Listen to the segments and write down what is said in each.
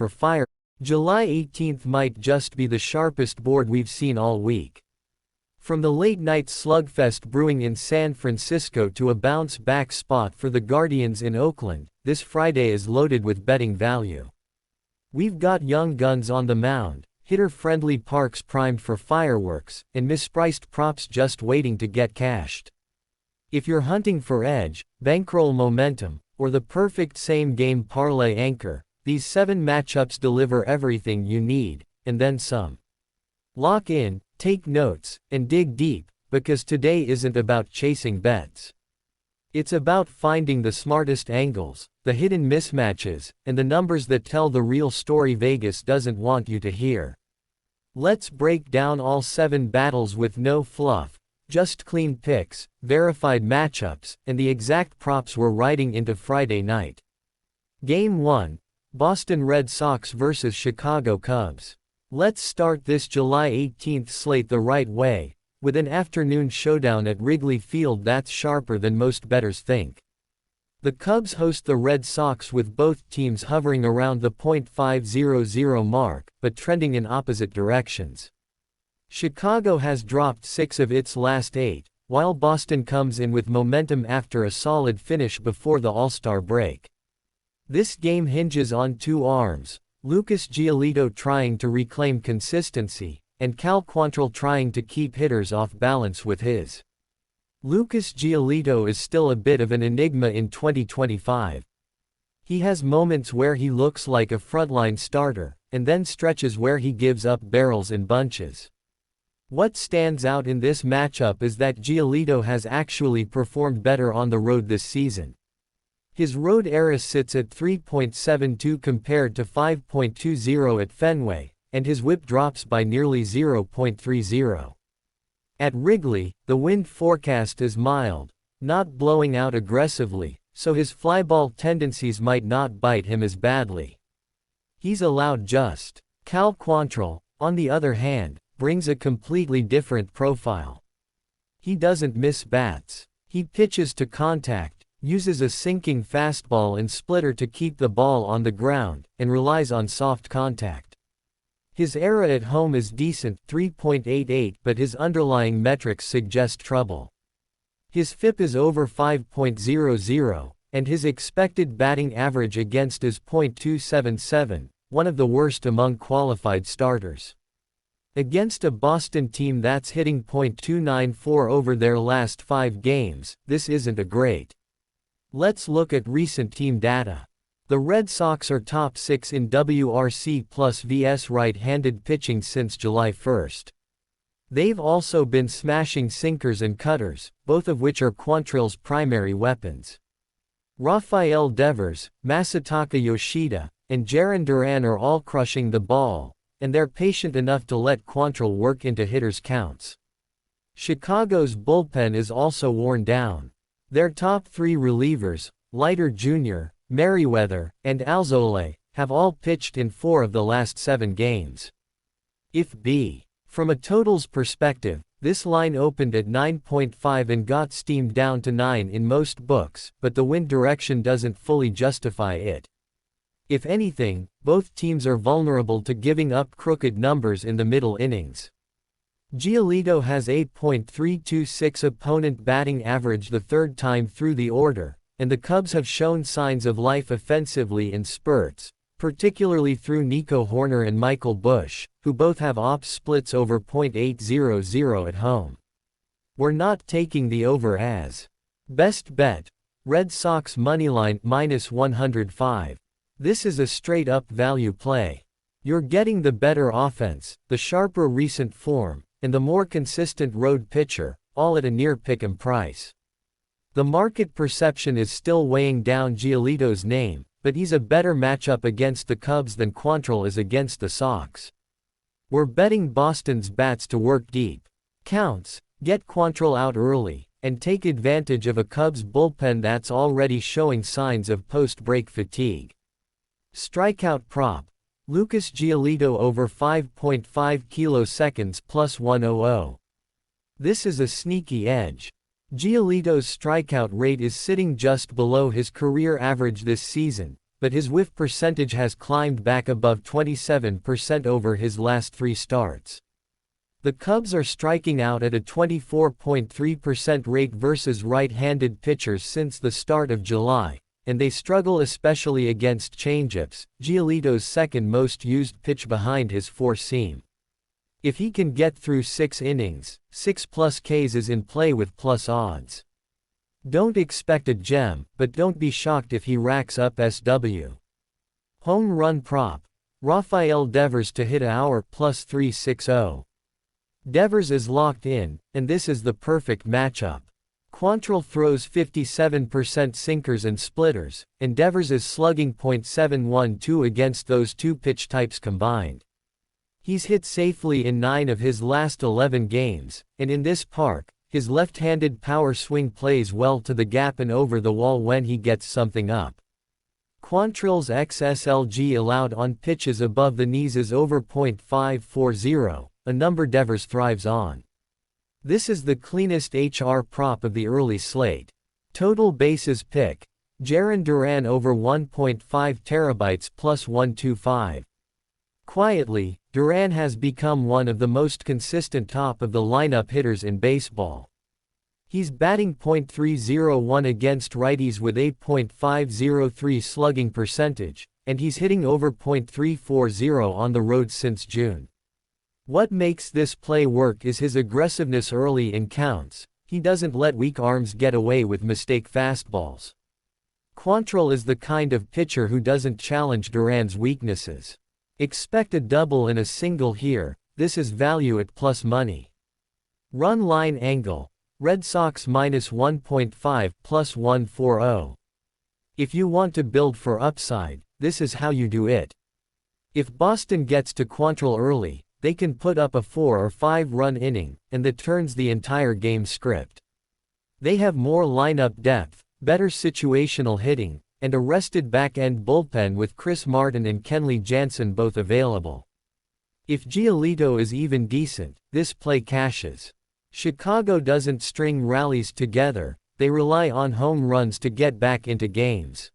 for Fire. July 18th might just be the sharpest board we've seen all week. From the late-night slugfest brewing in San Francisco to a bounce-back spot for the Guardians in Oakland, this Friday is loaded with betting value. We've got young guns on the mound, hitter-friendly parks primed for fireworks, and mispriced props just waiting to get cashed. If you're hunting for edge, bankroll momentum, or the perfect same-game parlay anchor, these 7 matchups deliver everything you need, and then some. Lock in, take notes, and dig deep, because today isn't about chasing bets. It's about finding the smartest angles, the hidden mismatches, and the numbers that tell the real story Vegas doesn't want you to hear. Let's break down all 7 battles with no fluff, just clean picks, verified matchups, and the exact props we're riding into Friday night. Game 1. Boston Red Sox vs. Chicago Cubs. Let's start this July 18th slate the right way, with an afternoon showdown at Wrigley Field that's sharper than most bettors think. The Cubs host the Red Sox with both teams hovering around the .500 mark, but trending in opposite directions. Chicago has dropped 6 of its last 8, while Boston comes in with momentum after a solid finish before the All-Star break. This game hinges on 2 arms, Lucas Giolito trying to reclaim consistency, and Cal Quantrill trying to keep hitters off balance with his. Lucas Giolito is still a bit of an enigma in 2025. He has moments where he looks like a frontline starter, and then stretches where he gives up barrels in bunches. What stands out in this matchup is that Giolito has actually performed better on the road this season. His road ERA sits at 3.72 compared to 5.20 at Fenway, and his whip drops by nearly 0.30. At Wrigley, the wind forecast is mild, not blowing out aggressively, so his flyball tendencies might not bite him as badly. He's allowed just. Cal Quantrill, on the other hand, brings a completely different profile. He doesn't miss bats. He pitches to contact, uses a sinking fastball and splitter to keep the ball on the ground, and relies on soft contact. His ERA at home is decent, 3.88, but his underlying metrics suggest trouble. His FIP is over 5.00, and his expected batting average against is .277, one of the worst among qualified starters. Against a Boston team that's hitting .294 over their last 5 games, this isn't a great. Let's look at recent team data. The Red Sox are top 6 in WRC plus vs right-handed pitching since July 1st. They've also been smashing sinkers and cutters, both of which are Quantrill's primary weapons. Rafael Devers, Masataka Yoshida, and Jarren Duran are all crushing the ball, and they're patient enough to let Quantrill work into hitters' counts. Chicago's bullpen is also worn down. Their top 3 relievers, Leiter Jr., Merriweather, and Alzolay, have all pitched in 4 of the last 7 games. If B. From a totals perspective, this line opened at 9.5 and got steamed down to 9 in most books, but the wind direction doesn't fully justify it. If anything, both teams are vulnerable to giving up crooked numbers in the middle innings. Giolito has 8.326 opponent batting average the 3rd time through the order, and the Cubs have shown signs of life offensively in spurts, particularly through Nico Horner and Michael Busch, who both have ops splits over .800 at home. We're not taking the over as best bet. Red Sox moneyline -105. This is a straight-up value play. You're getting the better offense, the sharper recent form, and the more consistent road pitcher, all at a near pick'em price. The market perception is still weighing down Giolito's name, but he's a better matchup against the Cubs than Quantrill is against the Sox. We're betting Boston's bats to work deep. Counts, get Quantrill out early, and take advantage of a Cubs bullpen that's already showing signs of post-break fatigue. Strikeout prop. Lucas Giolito over 5.5 kiloseconds plus 100. This is a sneaky edge. Giolito's strikeout rate is sitting just below his career average this season, but his whiff percentage has climbed back above 27% over his last 3 starts. The Cubs are striking out at a 24.3% rate versus right-handed pitchers since the start of July, and they struggle especially against changeups, Giolito's second most used pitch behind his 4-seam. If he can get through 6 innings, 6+ Ks is in play with plus odds. Don't expect a gem, but don't be shocked if he racks up SW. Home run prop. Rafael Devers to hit a plus 360. Devers is locked in, and this is the perfect matchup. Quantrill throws 57% sinkers and splitters, and Devers is slugging .712 against those 2 pitch types combined. He's hit safely in 9 of his last 11 games, and in this park, his left-handed power swing plays well to the gap and over the wall when he gets something up. Quantrill's xSLG allowed on pitches above the knees is over .540, a number Devers thrives on. This is the cleanest HR prop of the early slate. Total bases pick. Jarren Duran over 1.5 terabytes plus 125. Quietly, Duran has become one of the most consistent top-of-the-lineup hitters in baseball. He's batting .301 against righties with a .503 slugging percentage, and he's hitting over .340 on the road since June. What makes this play work is his aggressiveness early in counts. He doesn't let weak arms get away with mistake fastballs. Quantrill is the kind of pitcher who doesn't challenge Duran's weaknesses. Expect a double and a single here. This is value at plus money. Run line angle. Red Sox minus 1.5 plus 140. If you want to build for upside, this is how you do it. If Boston gets to Quantrill early, they can put up a 4 or 5 run inning, and that turns the entire game script. They have more lineup depth, better situational hitting, and a rested back-end bullpen with Chris Martin and Kenley Jansen both available. If Giolito is even decent, this play cashes. Chicago doesn't string rallies together, they rely on home runs to get back into games.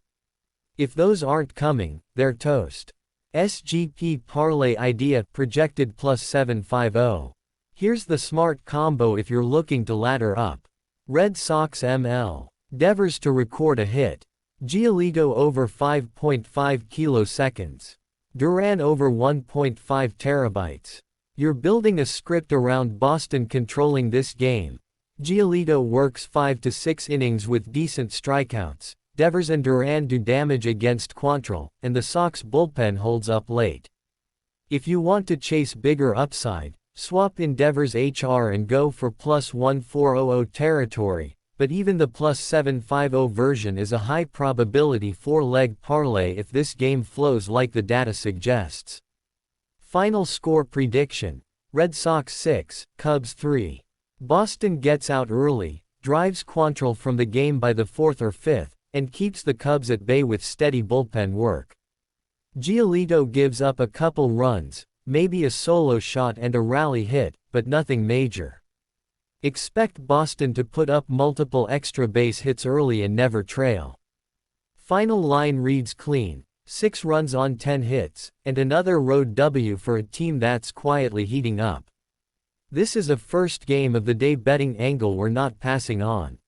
If those aren't coming, they're toast. SGP parlay idea projected plus 750. Here's the smart combo if you're looking to ladder up. Red Sox ML. Devers to record a hit. Giolito over 5.5 kiloseconds. Duran over 1.5 terabytes. You're building a script around Boston controlling this game. Giolito works 5 to 6 innings with decent strikeouts. Devers and Duran do damage against Quantrill, and the Sox bullpen holds up late. If you want to chase bigger upside, swap in Devers HR and go for plus 1400 territory. But even the plus 750 version is a high probability 4-leg parlay if this game flows like the data suggests. Final score prediction. Red Sox 6, Cubs 3. Boston gets out early, drives Quantrill from the game by the 4th or 5th, and keeps the Cubs at bay with steady bullpen work. Giolito gives up a couple runs, maybe a solo shot and a rally hit, but nothing major. Expect Boston to put up multiple extra base hits early and never trail. Final line reads clean, 6 runs on 10 hits, and another road W for a team that's quietly heating up. This is a first game of the day betting angle we're not passing on.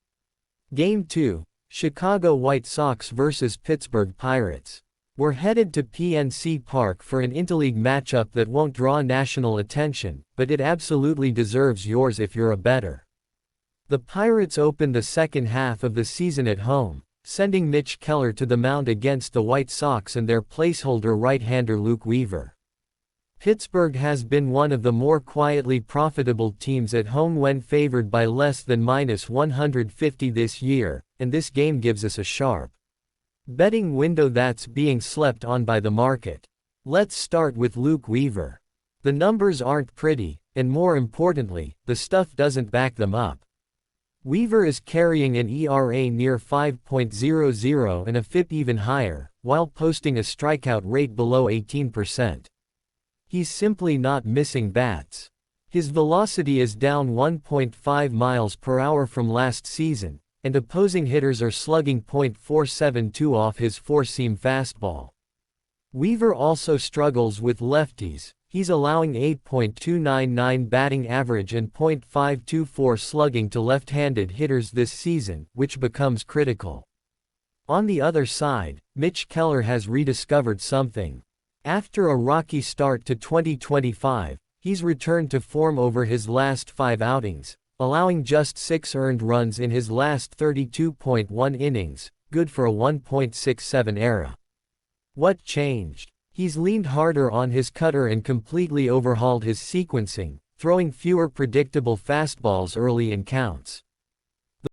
Game 2, Chicago White Sox vs Pittsburgh Pirates. We're headed to PNC Park for an interleague matchup that won't draw national attention, but it absolutely deserves yours if you're a bettor. The Pirates opened the second half of the season at home, sending Mitch Keller to the mound against the White Sox and their placeholder right-hander Luke Weaver. Pittsburgh has been one of the more quietly profitable teams at home when favored by less than minus 150 this year, and this game gives us a sharp betting window that's being slept on by the market. Let's start with Luke Weaver. The numbers aren't pretty, and more importantly, the stuff doesn't back them up. Weaver is carrying an ERA near 5.00 and a FIP even higher, while posting a strikeout rate below 18%. He's simply not missing bats. His velocity is down 1.5 miles per hour from last season, and opposing hitters are slugging .472 off his four-seam fastball. Weaver also struggles with lefties. He's allowing 8.299 batting average and .524 slugging to left-handed hitters this season, which becomes critical. On the other side, Mitch Keller has rediscovered something. After a rocky start to 2025, he's returned to form over his last 5 outings, allowing just 6 earned runs in his last 32.1 innings, good for a 1.67 ERA. What changed? He's leaned harder on his cutter and completely overhauled his sequencing, throwing fewer predictable fastballs early in counts.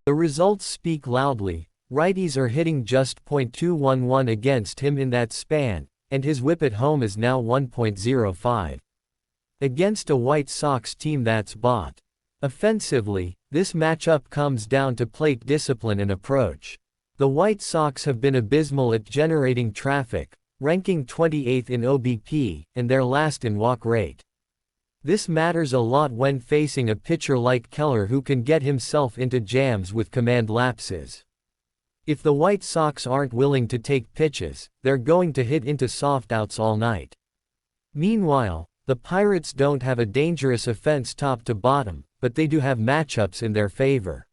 The results speak loudly. Righties are hitting just .211 against him in that span, and his whip at home is now 1.05. Against a White Sox team that's bought. Offensively, this matchup comes down to plate discipline and approach. The White Sox have been abysmal at generating traffic, ranking 28th in OBP, and they're last in walk rate. This matters a lot when facing a pitcher like Keller who can get himself into jams with command lapses. If the White Sox aren't willing to take pitches, they're going to hit into soft outs all night. Meanwhile, the Pirates don't have a dangerous offense top to bottom, but they do have matchups in their favor.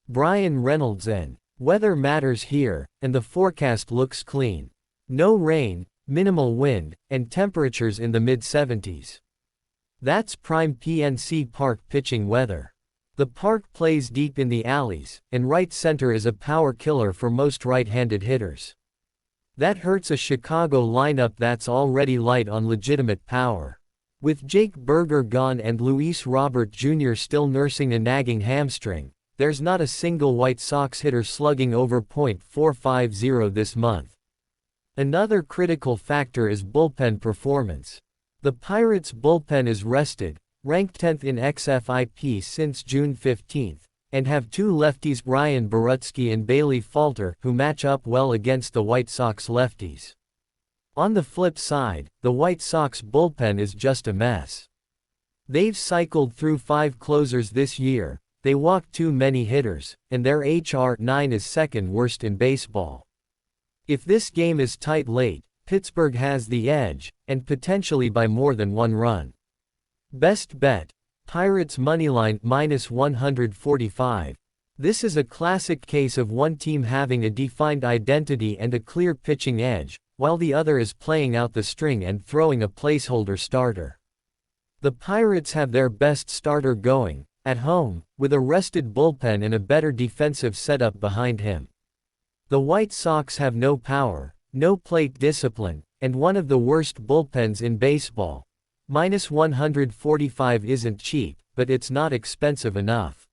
Bryan Reynolds and weather matters here, and the forecast looks clean. No rain, minimal wind, and temperatures in the mid-70s. That's prime PNC Park pitching weather. The park plays deep in the alleys, and right center is a power killer for most right-handed hitters. That hurts a Chicago lineup that's already light on legitimate power. With Jake Burger gone and Luis Robert Jr. still nursing a nagging hamstring, there's not a single White Sox hitter slugging over .450 this month. Another critical factor is bullpen performance. The Pirates' bullpen is rested, ranked 10th in XFIP since June 15, and have 2 lefties, Ryan Borutsky and Bailey Falter, who match up well against the White Sox lefties. On the flip side, the White Sox bullpen is just a mess. They've cycled through 5 closers this year, they walk too many hitters, and their HR9 is second worst in baseball. If this game is tight late, Pittsburgh has the edge, and potentially by more than 1 run. Best bet, Pirates moneyline -145. This is a classic case of one team having a defined identity and a clear pitching edge, while the other is playing out the string and throwing a placeholder starter. The Pirates have their best starter going, at home, with a rested bullpen and a better defensive setup behind him. The White Sox have no power, no plate discipline, and one of the worst bullpens in baseball. -145 isn't cheap, but it's not expensive enough.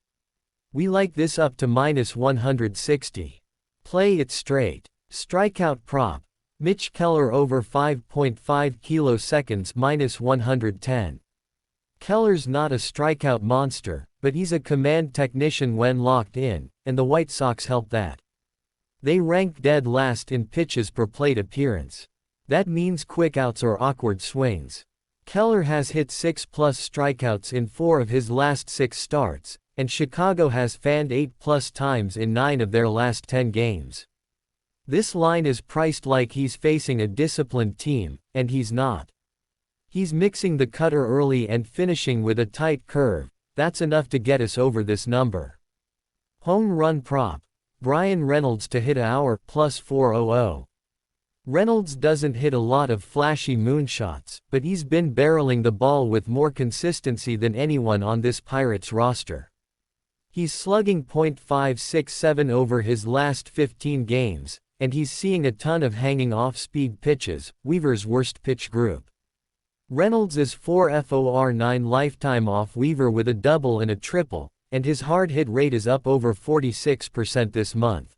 We like this up to -160. Play it straight. Strikeout prop. Mitch Keller over 5.5 kiloseconds -110. Keller's not a strikeout monster, but he's a command technician when locked in, and the White Sox help that. They rank dead last in pitches per plate appearance. That means quick outs or awkward swings. Keller has hit 6+ strikeouts in 4 of his last 6 starts, and Chicago has fanned 8+ times in 9 of their last 10 games. This line is priced like he's facing a disciplined team, and he's not. He's mixing the cutter early and finishing with a tight curve. That's enough to get us over this number. Home run prop. Bryan Reynolds to hit a hour +400. Reynolds doesn't hit a lot of flashy moonshots, but he's been barreling the ball with more consistency than anyone on this Pirates roster. He's slugging .567 over his last 15 games, and he's seeing a ton of hanging off-speed pitches, Weaver's worst pitch group. Reynolds is 4.49 lifetime off Weaver with a double and a triple, and his hard hit rate is up over 46% this month.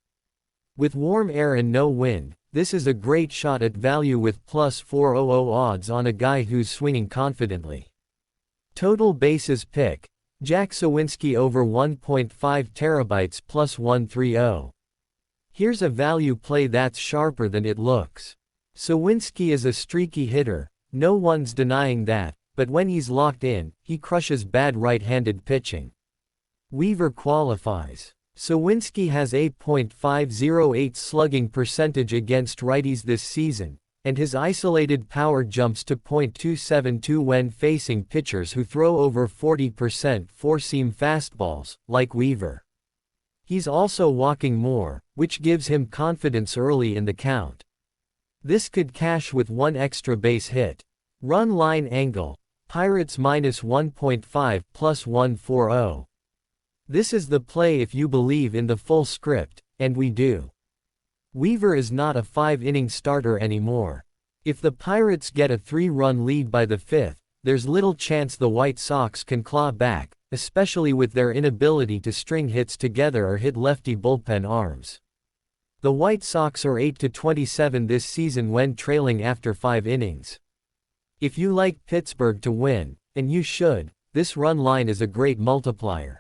With warm air and no wind, this is a great shot at value with +400 odds on a guy who's swinging confidently. Total bases pick. Jack Sawinski over 1.5 terabytes +130. Here's a value play that's sharper than it looks. Sawinski is a streaky hitter, no one's denying that, but when he's locked in, he crushes bad right-handed pitching. Weaver qualifies. Sawinski has a .508 slugging percentage against righties this season, and his isolated power jumps to .272 when facing pitchers who throw over 40% four-seam fastballs, like Weaver. He's also walking more, which gives him confidence early in the count. This could cash with one extra base hit. Run line angle, Pirates -1.5 plus 140. This is the play if you believe in the full script, and we do. Weaver is not a 5-inning starter anymore. If the Pirates get a 3-run lead by the 5th, there's little chance the White Sox can claw back, especially with their inability to string hits together or hit lefty bullpen arms. The White Sox are 8-27 this season when trailing after 5 innings. If you like Pittsburgh to win, and you should, this run line is a great multiplier.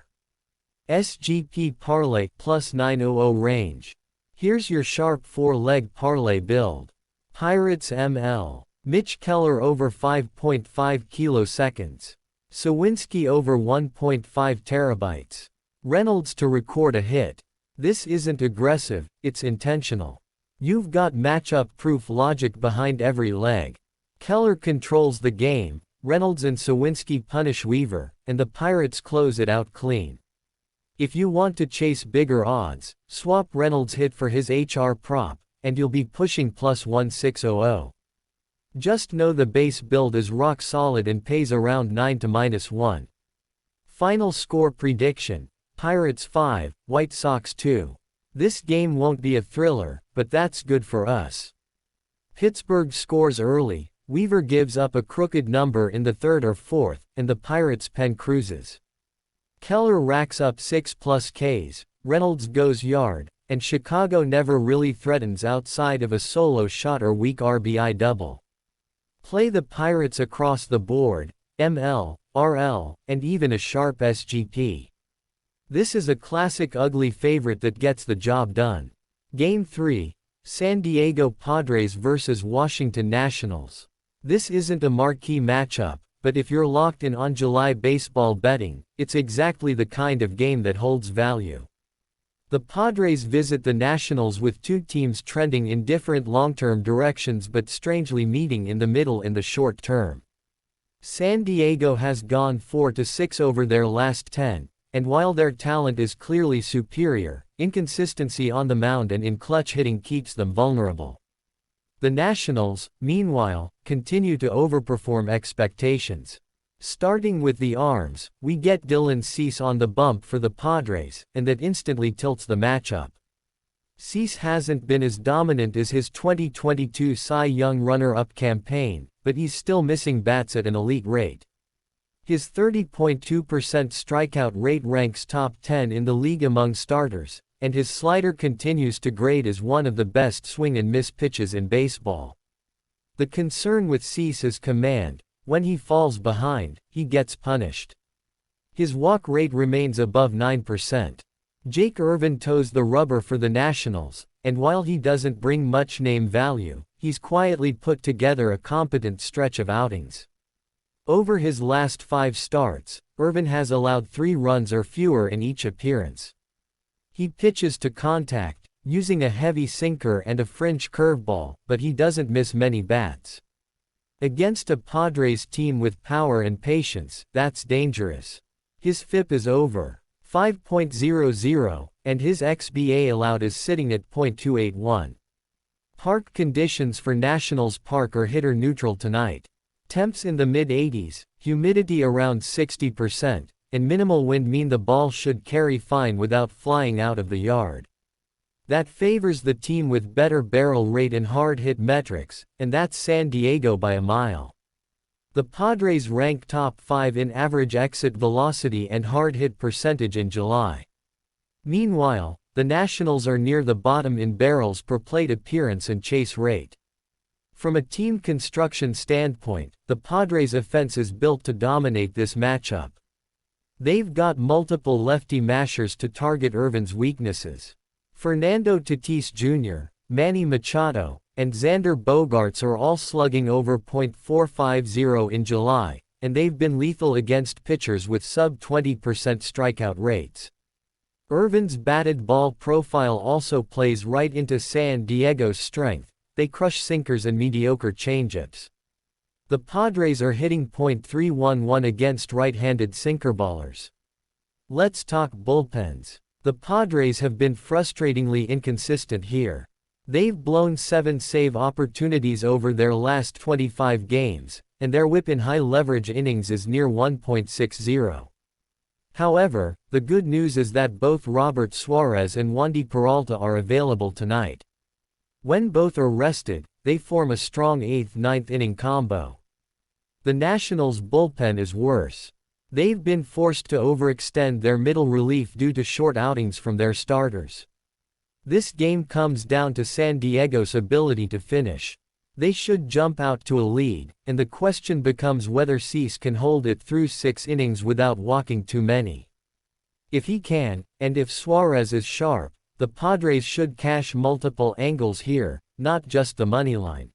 SGP parlay plus 900 range. Here's your sharp 4-leg parlay build. Pirates ML. Mitch Keller over 5.5 kiloseconds. Sawinski over 1.5 terabytes. Reynolds to record a hit. This isn't aggressive, it's intentional. You've got matchup-proof logic behind every leg. Keller controls the game, Reynolds and Sawinski punish Weaver, and the Pirates close it out clean. If you want to chase bigger odds, swap Reynolds' hit for his HR prop, and you'll be pushing plus 1600. Just know the base build is rock solid and pays around 9 to -1. Final score prediction: Pirates 5, White Sox 2. This game won't be a thriller, but that's good for us. Pittsburgh scores early, Weaver gives up a crooked number in the 3rd or 4th, and the Pirates' pen cruises. Keller racks up 6+ Ks, Reynolds goes yard, and Chicago never really threatens outside of a solo shot or weak RBI double. Play the Pirates across the board, ML, RL, and even a sharp SGP. This is a classic ugly favorite that gets the job done. Game 3, San Diego Padres vs Washington Nationals. This isn't a marquee matchup, but if you're locked in on July baseball betting, it's exactly the kind of game that holds value. The Padres visit the Nationals with two teams trending in different long-term directions but strangely meeting in the middle in the short term. San Diego has gone 4-6 over their last 10, and while their talent is clearly superior, inconsistency on the mound and in clutch hitting keeps them vulnerable. The Nationals, meanwhile, continue to overperform expectations. Starting with the arms, we get Dylan Cease on the bump for the Padres, and that instantly tilts the matchup. Cease hasn't been as dominant as his 2022 Cy Young runner-up campaign, but he's still missing bats at an elite rate. His 30.2% strikeout rate ranks top 10 in the league among starters, and his slider continues to grade as one of the best swing-and-miss pitches in baseball. The concern with Cease is command. When he falls behind, he gets punished. His walk rate remains above 9%. Jake Irvin toes the rubber for the Nationals, and while he doesn't bring much name value, he's quietly put together a competent stretch of outings. Over his last 5 starts, Irvin has allowed 3 runs or fewer in each appearance. He pitches to contact, using a heavy sinker and a fringe curveball, but he doesn't miss many bats. Against a Padres team with power and patience, that's dangerous. His FIP is over 5.00, and his XBA allowed is sitting at .281. Park conditions for Nationals Park are hitter neutral tonight. Temps in the mid-80s, humidity around 60%, and minimal wind mean the ball should carry fine without flying out of the yard. That favors the team with better barrel rate and hard hit metrics, and that's San Diego by a mile. The Padres rank top 5 in average exit velocity and hard hit percentage in July. Meanwhile, the Nationals are near the bottom in barrels per plate appearance and chase rate. From a team construction standpoint, the Padres' offense is built to dominate this matchup. They've got multiple lefty mashers to target Irvin's weaknesses. Fernando Tatis Jr., Manny Machado, and Xander Bogaerts are all slugging over .450 in July, and they've been lethal against pitchers with sub-20% strikeout rates. Irvin's batted ball profile also plays right into San Diego's strength. They crush sinkers and mediocre changeups. The Padres are hitting .311 against right-handed sinker ballers. Let's talk bullpens. The Padres have been frustratingly inconsistent here. They've blown 7 save opportunities over their last 25 games, and their whip in high-leverage innings is near 1.60. However, the good news is that both Robert Suarez and Wandy Peralta are available tonight. When both are rested, they form a strong 8th-9th inning combo. The Nationals' bullpen is worse. They've been forced to overextend their middle relief due to short outings from their starters. This game comes down to San Diego's ability to finish. They should jump out to a lead, and the question becomes whether Cease can hold it through 6 innings without walking too many. If he can, and if Suarez is sharp, the Padres should cash multiple angles here, not just the moneyline.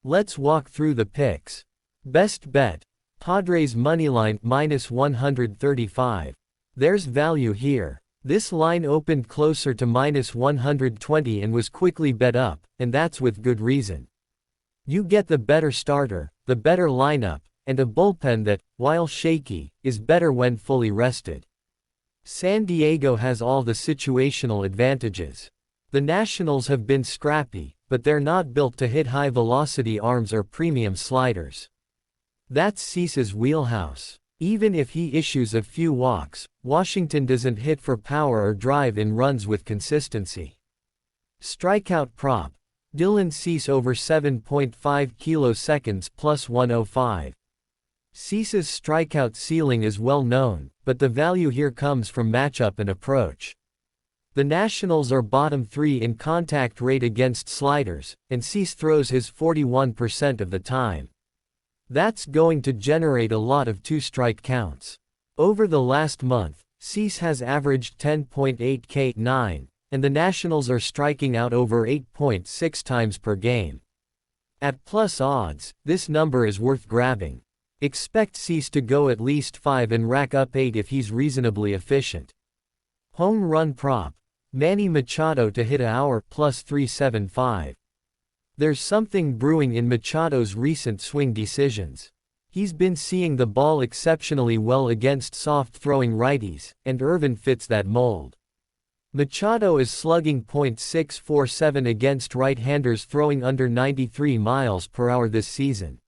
Let's walk through the picks. Best bet: Padres moneyline -135. There's value here. This line opened closer to -120 and was quickly bet up, and that's with good reason. You get the better starter, the better lineup, and a bullpen that, while shaky, is better when fully rested. San Diego has all the situational advantages. The Nationals have been scrappy, but they're not built to hit high-velocity arms or premium sliders. That's Cease's wheelhouse. Even if he issues a few walks, Washington doesn't hit for power or drive in runs with consistency. Strikeout prop: Dylan Cease over 7.5 kiloseconds plus 105. Cease's strikeout ceiling is well known, but the value here comes from matchup and approach. The Nationals are bottom 3 in contact rate against sliders, and Cease throws his 41% of the time. That's going to generate a lot of 2-strike counts. Over the last month, Cease has averaged 10.8 K9, and the Nationals are striking out over 8.6 times per game. At plus odds, this number is worth grabbing. Expect Cease to go at least 5 and rack up 8 if he's reasonably efficient. Home run prop: Manny Machado to hit a hour plus 375. There's something brewing in Machado's recent swing decisions. He's been seeing the ball exceptionally well against soft-throwing righties, and Irvin fits that mold. Machado is slugging .647 against right-handers throwing under 93 miles per hour this season.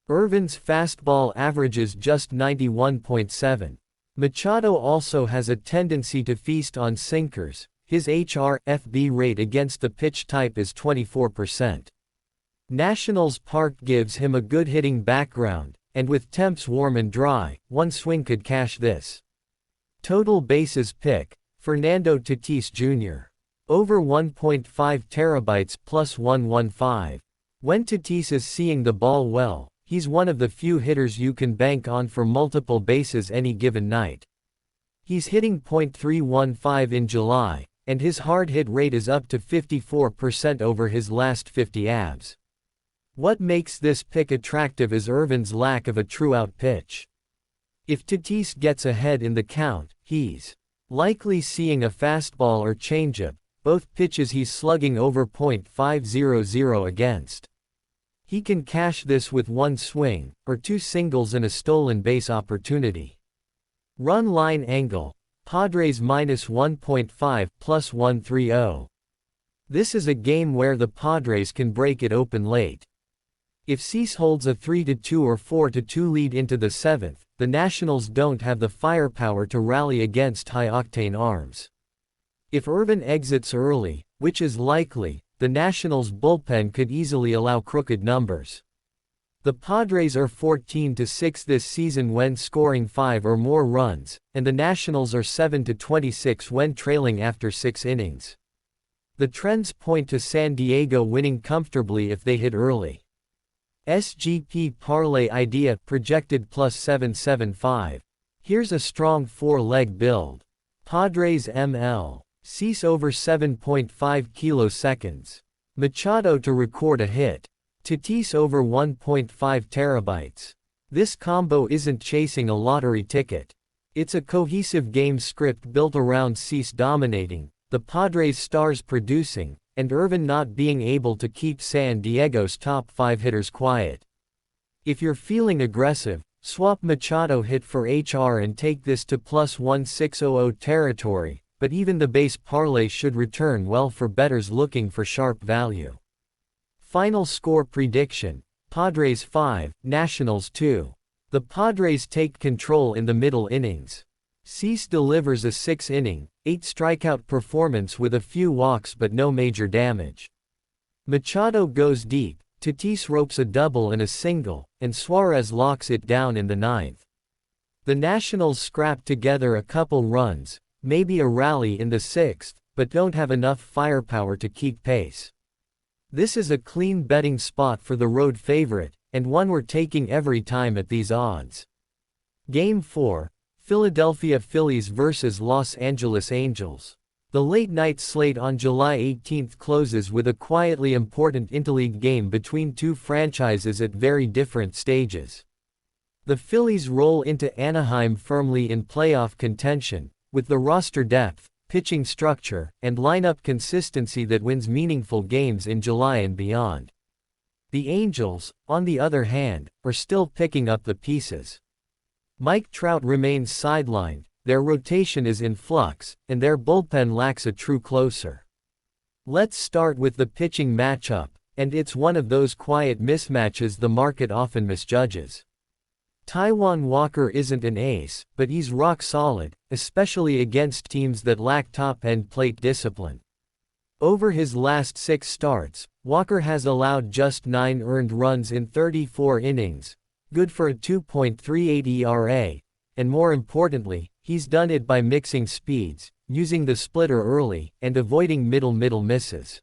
Irvin's fastball averages just 91.7. Machado also has a tendency to feast on sinkers. His HRFB rate against the pitch type is 24%. Nationals Park gives him a good hitting background, and with temps warm and dry, one swing could cash this. Total bases pick: Fernando Tatis Jr. Over 1.5 terabytes plus 115. When Tatis is seeing the ball well, he's one of the few hitters you can bank on for multiple bases any given night. He's hitting .315 in July, and his hard hit rate is up to 54% over his last 50 abs. What makes this pick attractive is Irvin's lack of a true-out pitch. If Tatis gets ahead in the count, he's likely seeing a fastball or changeup, both pitches he's slugging over .500 against. He can cash this with one swing, or 2 singles and a stolen base opportunity. Run line angle: Padres -1.5 plus 130. This is a game where the Padres can break it open late. If Cease holds a 3-2 or 4-2 lead into the 7th, the Nationals don't have the firepower to rally against high-octane arms. If Irvin exits early, which is likely, the Nationals' bullpen could easily allow crooked numbers. The Padres are 14-6 this season when scoring 5 or more runs, and the Nationals are 7-26 when trailing after 6 innings. The trends point to San Diego winning comfortably if they hit early. SGP parlay idea projected plus 775. Here's a strong 4-leg build. Padres ML. Cease over 7.5 kiloseconds. Machado to record a hit. Tatis over 1.5 terabytes. This combo isn't chasing a lottery ticket. It's a cohesive game script built around Cease dominating, the Padres' stars producing, and Irvin not being able to keep San Diego's top 5 hitters quiet. If you're feeling aggressive, swap Machado hit for HR and take this to plus 1600 territory, but even the base parlay should return well for bettors looking for sharp value. Final score prediction: Padres 5, Nationals 2. The Padres take control in the middle innings. Cease delivers a 6-inning, 8-strikeout performance with a few walks but no major damage. Machado goes deep, Tatis ropes a double and a single, and Suarez locks it down in the 9th. The Nationals scrap together a couple runs, maybe a rally in the 6th, but don't have enough firepower to keep pace. This is a clean betting spot for the road favorite, and one we're taking every time at these odds. Game 4, Philadelphia Phillies vs Los Angeles Angels. The late-night slate on July 18 closes with a quietly important interleague game between two franchises at very different stages. The Phillies roll into Anaheim firmly in playoff contention, with the roster depth, pitching structure, and lineup consistency that wins meaningful games in July and beyond. The Angels, on the other hand, are still picking up the pieces. Mike Trout remains sidelined, their rotation is in flux, and their bullpen lacks a true closer. Let's start with the pitching matchup, and it's one of those quiet mismatches the market often misjudges. Taijuan Walker isn't an ace, but he's rock solid, especially against teams that lack top-end plate discipline. Over his last 6 starts, Walker has allowed just 9 earned runs in 34 innings, good for a 2.38 ERA, and more importantly, he's done it by mixing speeds, using the splitter early, and avoiding middle misses.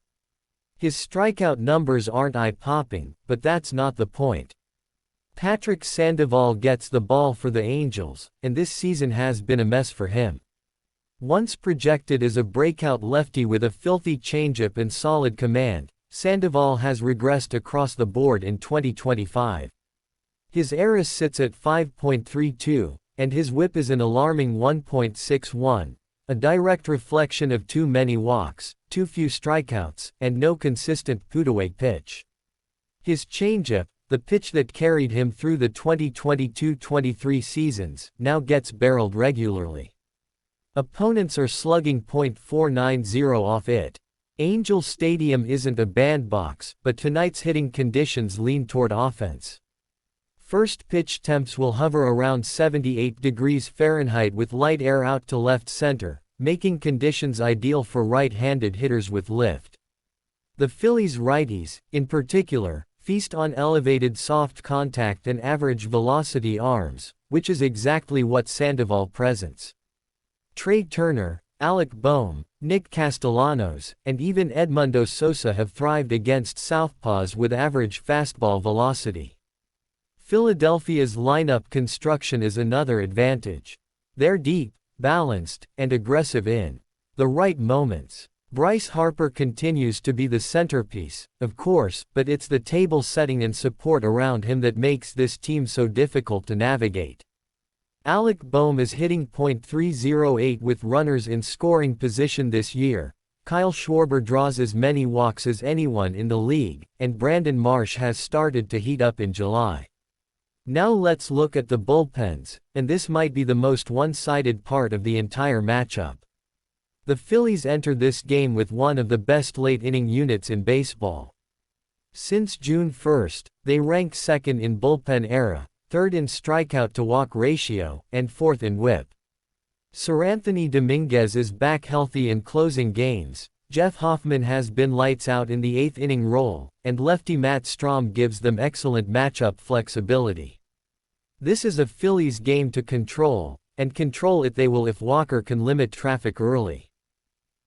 His strikeout numbers aren't eye-popping, but that's not the point. Patrick Sandoval gets the ball for the Angels, and this season has been a mess for him. Once projected as a breakout lefty with a filthy changeup and solid command, Sandoval has regressed across the board in 2025. His ERA sits at 5.32, and his WHIP is an alarming 1.61, a direct reflection of too many walks, too few strikeouts, and no consistent put-away pitch. His changeup, the pitch that carried him through the 2022-23 seasons, now gets barreled regularly. Opponents are slugging .490 off it. Angel Stadium isn't a bandbox, but tonight's hitting conditions lean toward offense. First pitch temps will hover around 78 degrees Fahrenheit with light air out to left center, making conditions ideal for right-handed hitters with lift. The Phillies' righties, in particular, feast on elevated soft contact and average velocity arms, which is exactly what Sandoval presents. Trey Turner, Alec Boehm, Nick Castellanos, and even Edmundo Sosa have thrived against southpaws with average fastball velocity. Philadelphia's lineup construction is another advantage. They're deep, balanced, and aggressive in the right moments. Bryce Harper continues to be the centerpiece, of course, but it's the table setting and support around him that makes this team so difficult to navigate. Alec Boehm is hitting .308 with runners in scoring position this year. Kyle Schwarber draws as many walks as anyone in the league, and Brandon Marsh has started to heat up in July. Now let's look at the bullpens, and this might be the most one-sided part of the entire matchup. The Phillies enter this game with one of the best late-inning units in baseball. Since June 1, they rank second in bullpen ERA, third in strikeout-to-walk ratio, and fourth in WHIP. Seranthony Dominguez is back healthy in closing games, Jeff Hoffman has been lights out in the 8th inning role, and lefty Matt Strahm gives them excellent matchup flexibility. This is a Phillies game to control, and control it they will if Walker can limit traffic early.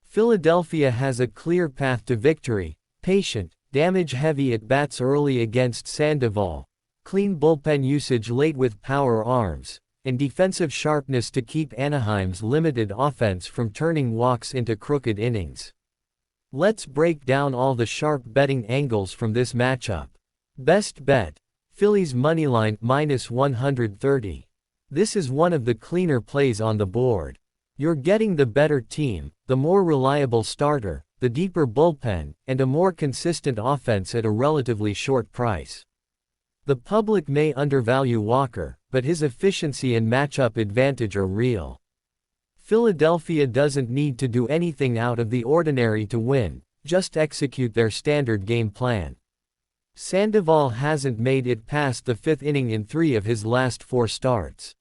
Philadelphia has a clear path to victory: patient, damage-heavy at-bats early against Sandoval, clean bullpen usage late with power arms, and defensive sharpness to keep Anaheim's limited offense from turning walks into crooked innings. Let's break down all the sharp betting angles from this matchup. Best bet: Phillies moneyline -130. This is one of the cleaner plays on the board. You're getting the better team, the more reliable starter, the deeper bullpen, and a more consistent offense at a relatively short price. The public may undervalue Walker, but his efficiency and matchup advantage are real. Philadelphia doesn't need to do anything out of the ordinary to win, just execute their standard game plan. Sandoval hasn't made it past the 5th inning in 3 of his last 4 starts.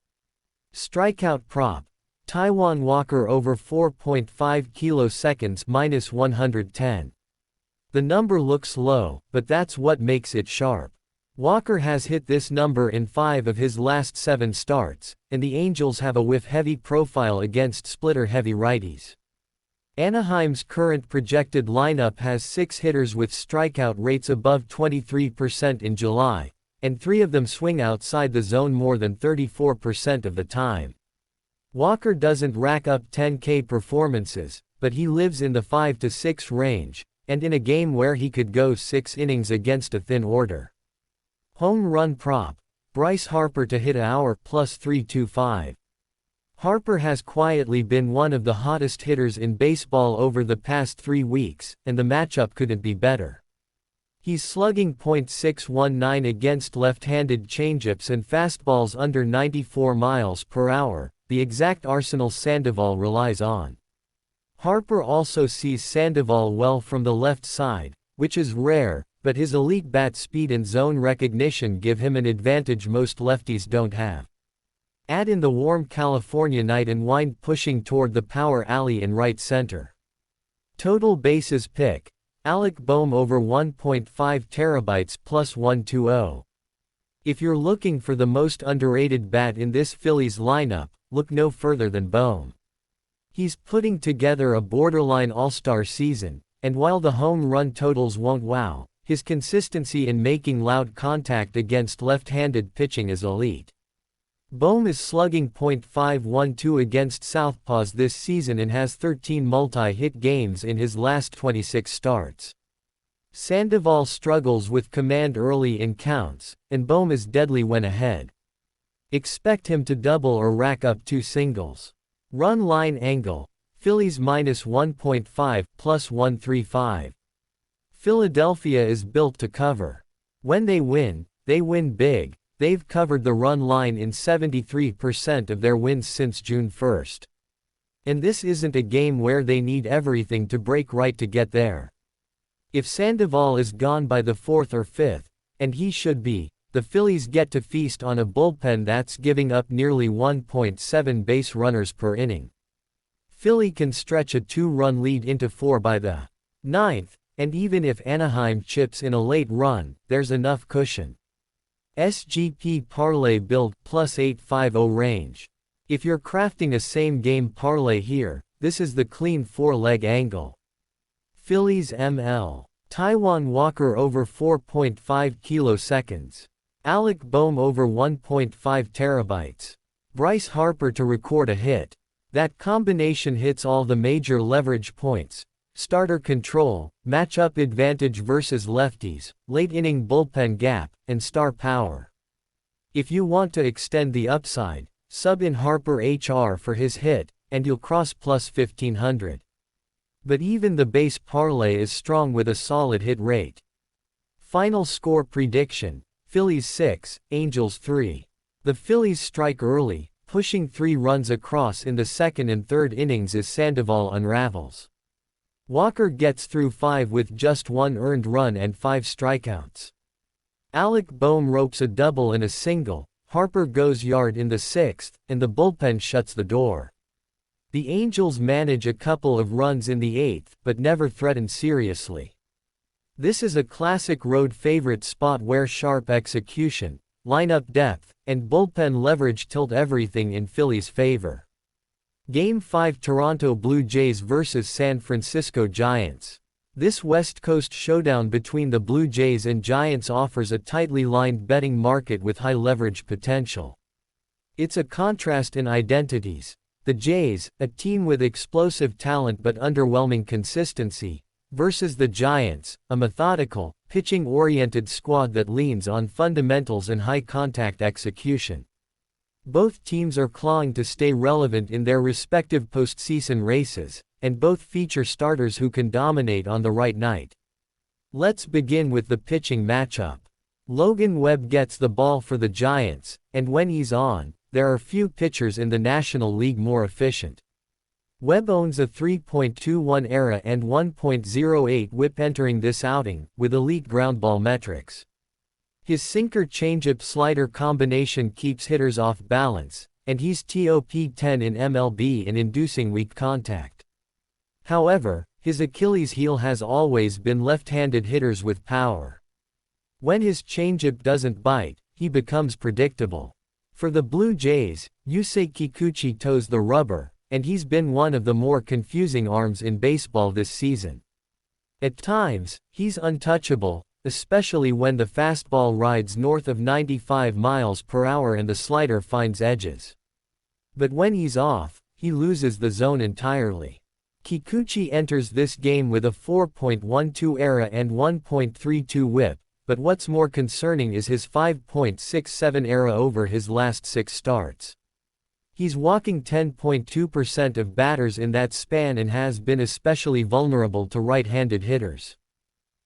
Strikeout prop. Taijuan Walker over 4.5 kiloseconds -110. The number looks low, but that's what makes it sharp. Walker has hit this number in 5 of his last 7 starts, and the Angels have a whiff-heavy profile against splitter-heavy righties. Anaheim's current projected lineup has 6 hitters with strikeout rates above 23% in July, and 3 of them swing outside the zone more than 34% of the time. Walker doesn't rack up 10K performances, but he lives in the 5 to 6 range, and in a game where he could go 6 innings against a thin order. Home run prop. Bryce Harper to hit hour +325. Harper has quietly been one of the hottest hitters in baseball over the past 3 weeks, and the matchup couldn't be better. He's slugging .619 against left-handed changeups and fastballs under 94 miles per hour, the exact arsenal Sandoval relies on. Harper also sees Sandoval well from the left side, which is rare, but his elite bat speed and zone recognition give him an advantage most lefties don't have. Add in the warm California night and wind pushing toward the power alley in right center. Total bases pick. Alec Bohm over 1.5 terabytes +120. If you're looking for the most underrated bat in this Phillies lineup, look no further than Bohm. He's putting together a borderline all-star season, and while the home run totals won't wow, his consistency in making loud contact against left-handed pitching is elite. Bohm is slugging .512 against southpaws this season and has 13 multi-hit games in his last 26 starts. Sandoval struggles with command early in counts, and Bohm is deadly when ahead. Expect him to double or rack up 2 singles. Run line angle. Phillies -1.5 +135. Philadelphia is built to cover. When they win big. They've covered the run line in 73% of their wins since June 1. And this isn't a game where they need everything to break right to get there. If Sandoval is gone by the 4th or 5th, and he should be, the Phillies get to feast on a bullpen that's giving up nearly 1.7 base runners per inning. Philly can stretch a 2-run lead into 4 by the 9th, and even if Anaheim chips in a late run, there's enough cushion. SGP parlay build +850 range. If you're crafting a same-game parlay here, this is the clean 4-leg angle. Phillies ML. Taijuan Walker over 4.5 kiloseconds. Alec Bohm over 1.5 terabytes. Bryce Harper to record a hit. That combination hits all the major leverage points. Starter control, matchup advantage versus lefties, late-inning bullpen gap, and star power. If you want to extend the upside, sub in Harper HR for his hit, and you'll cross +1500. But even the base parlay is strong with a solid hit rate. Final score prediction: Phillies 6, Angels 3. The Phillies strike early, pushing 3 runs across in the 2nd and 3rd innings as Sandoval unravels. Walker gets through 5 with just 1 earned run and 5 strikeouts. Alec Bohm ropes a double and a single, Harper goes yard in the 6th, and the bullpen shuts the door. The Angels manage a couple of runs in the 8th, but never threaten seriously. This is a classic road favorite spot where sharp execution, lineup depth, and bullpen leverage tilt everything in Philly's favor. Game 5 Toronto Blue Jays vs San Francisco Giants. This West Coast showdown between the Blue Jays and Giants offers a tightly lined betting market with high leverage potential. It's a contrast in identities. The Jays, a team with explosive talent but underwhelming consistency, versus the Giants, a methodical, pitching-oriented squad that leans on fundamentals and high-contact execution. Both teams are clawing to stay relevant in their respective postseason races, and both feature starters who can dominate on the right night. Let's begin with the pitching matchup. Logan Webb gets the ball for the Giants, and when he's on, there are few pitchers in the National League more efficient. Webb owns a 3.21 ERA and 1.08 WHIP entering this outing, with elite groundball metrics. His sinker-changeup slider combination keeps hitters off balance, and he's top 10 in MLB in inducing weak contact. However, his Achilles heel has always been left-handed hitters with power. When his changeup doesn't bite, he becomes predictable. For the Blue Jays, Yusei Kikuchi toes the rubber, and he's been one of the more confusing arms in baseball this season. At times, he's untouchable, especially when the fastball rides north of 95 miles per hour and the slider finds edges. But when he's off, he loses the zone entirely. Kikuchi enters this game with a 4.12 ERA and 1.32 WHIP, but what's more concerning is his 5.67 ERA over his last 6 starts. He's walking 10.2% of batters in that span and has been especially vulnerable to right-handed hitters.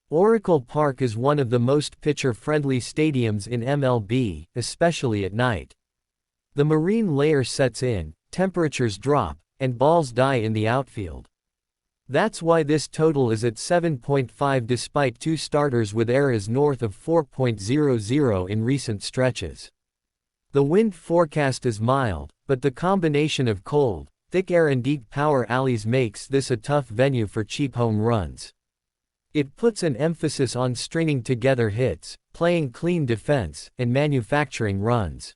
Oracle Park is one of the most pitcher-friendly stadiums in MLB, especially at night. The marine layer sets in, temperatures drop, and balls die in the outfield. That's why this total is at 7.5 despite 2 starters with ERAs north of 4.00 in recent stretches. The wind forecast is mild, but the combination of cold, thick air and deep power alleys makes this a tough venue for cheap home runs. It puts an emphasis on stringing together hits, playing clean defense, and manufacturing runs.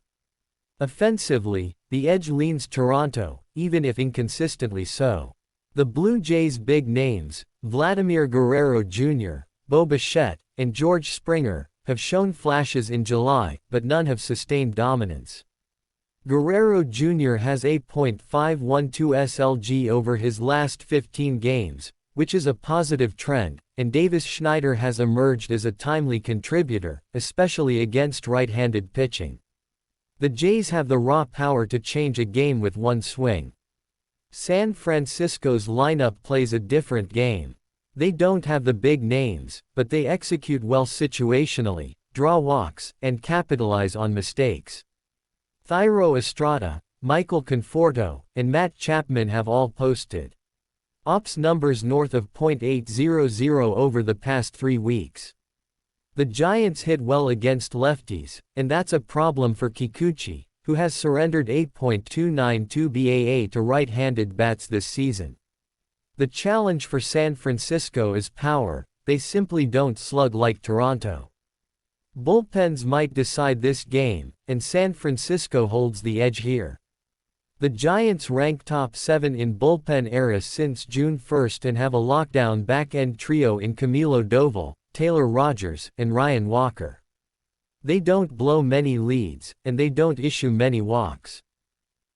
Offensively, the edge leans Toronto, even if inconsistently so. The Blue Jays' big names, Vladimir Guerrero Jr., Bo Bichette, and George Springer, have shown flashes in July, but none have sustained dominance. Guerrero Jr. has a .512 SLG over his last 15 games, which is a positive trend, and Davis Schneider has emerged as a timely contributor, especially against right-handed pitching. The Jays have the raw power to change a game with one swing. San Francisco's lineup plays a different game. They don't have the big names, but they execute well situationally, draw walks, and capitalize on mistakes. Thairo Estrada, Michael Conforto, and Matt Chapman have all posted ops numbers north of .800 over the past 3 weeks. The Giants hit well against lefties, and that's a problem for Kikuchi, who has surrendered 8.292 BAA to right-handed bats this season. The challenge for San Francisco is power, they simply don't slug like Toronto. Bullpens might decide this game, and San Francisco holds the edge here. The Giants rank top 7 in bullpen eras since June 1 and have a lockdown back-end trio in Camilo Doval, Taylor Rogers, and Ryan Walker. They don't blow many leads, and they don't issue many walks.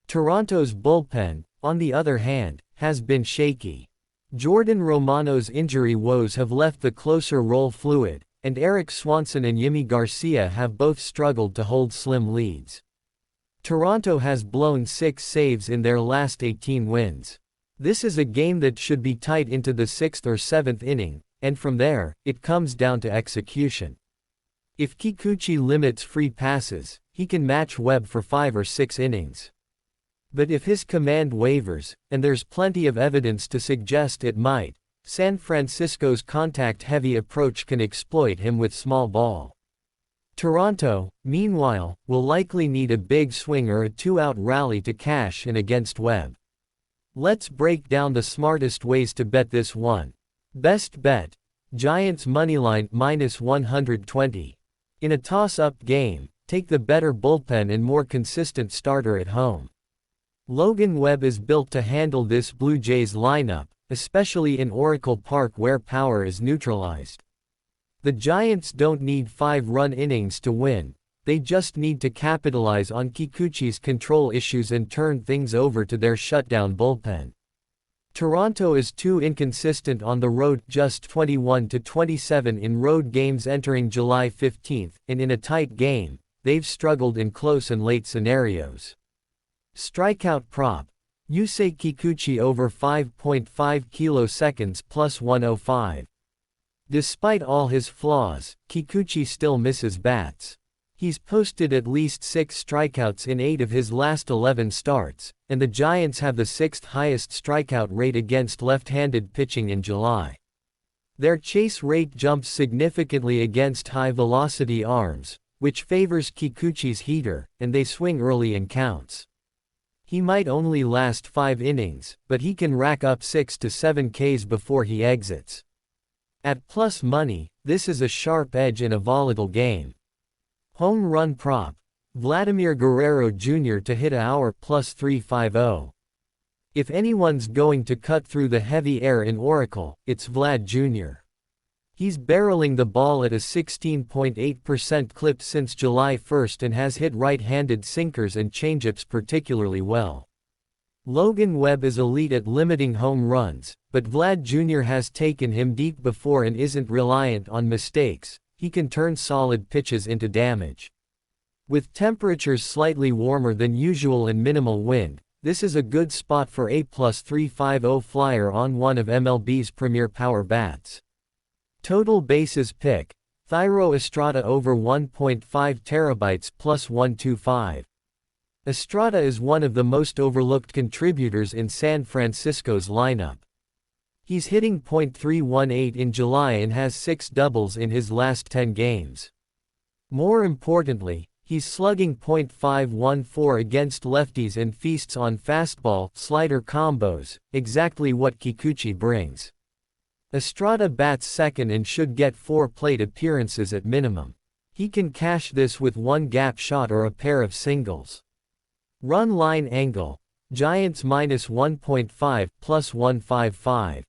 Toronto's bullpen, on the other hand, has been shaky. Jordan Romano's injury woes have left the closer role fluid, and Eric Swanson and Yimi Garcia have both struggled to hold slim leads. Toronto has blown 6 saves in their last 18 wins. This is a game that should be tight into the 6th or 7th inning, and from there, it comes down to execution. If Kikuchi limits free passes, he can match Webb for 5 or 6 innings. But if his command wavers, and there's plenty of evidence to suggest it might, San Francisco's contact-heavy approach can exploit him with small ball. Toronto, meanwhile, will likely need a big swing or a 2-out rally to cash in against Webb. Let's break down the smartest ways to bet this one. Best bet: Giants moneyline -120. In a toss-up game, take the better bullpen and more consistent starter at home. Logan Webb is built to handle this Blue Jays lineup, especially in Oracle Park where power is neutralized. The Giants don't need 5-run innings to win, they just need to capitalize on Kikuchi's control issues and turn things over to their shutdown bullpen. Toronto is too inconsistent on the road, just 21-27 in road games entering July 15, and in a tight game, they've struggled in close and late scenarios. Strikeout prop. Yusei Kikuchi over 5.5 kiloseconds plus 105. Despite all his flaws, Kikuchi still misses bats. He's posted at least 6 strikeouts in 8 of his last 11 starts, and the Giants have the 6th highest strikeout rate against left-handed pitching in July. Their chase rate jumps significantly against high-velocity arms, which favors Kikuchi's heater, and they swing early in counts. He might only last 5 innings, but he can rack up 6 to 7 Ks before he exits. At plus money, this is a sharp edge in a volatile game. Home run prop. Vladimir Guerrero Jr. to hit a hour plus 350. If anyone's going to cut through the heavy air in Oracle, it's Vlad Jr. He's barreling the ball at a 16.8% clip since July 1st and has hit right-handed sinkers and changeups particularly well. Logan Webb is elite at limiting home runs, but Vlad Jr. has taken him deep before and isn't reliant on mistakes. He can turn solid pitches into damage. With temperatures slightly warmer than usual and minimal wind, this is a good spot for a plus 350 flyer on one of MLB's premier power bats. Total bases pick. Thairo Estrada over 1.5 terabytes plus 125. Estrada is one of the most overlooked contributors in San Francisco's lineup. He's hitting .318 in July and has 6 doubles in his last 10 games. More importantly, he's slugging .514 against lefties and feasts on fastball-slider combos, exactly what Kikuchi brings. Estrada bats second and should get 4 plate appearances at minimum. He can cash this with 1 gap shot or a pair of singles. Run line angle. Giants minus 1.5 plus 155.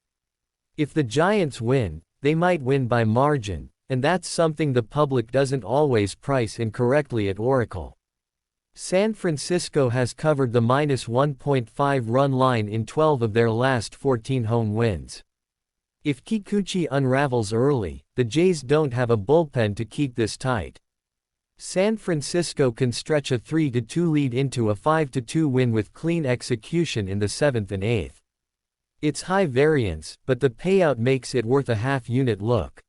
If the Giants win, they might win by margin, and that's something the public doesn't always price in correctly at Oracle. San Francisco has covered the minus 1.5 run line in 12 of their last 14 home wins. If Kikuchi unravels early, the Jays don't have a bullpen to keep this tight. San Francisco can stretch a 3-2 lead into a 5-2 win with clean execution in the 7th and 8th. It's high variance, but the payout makes it worth a half-unit look.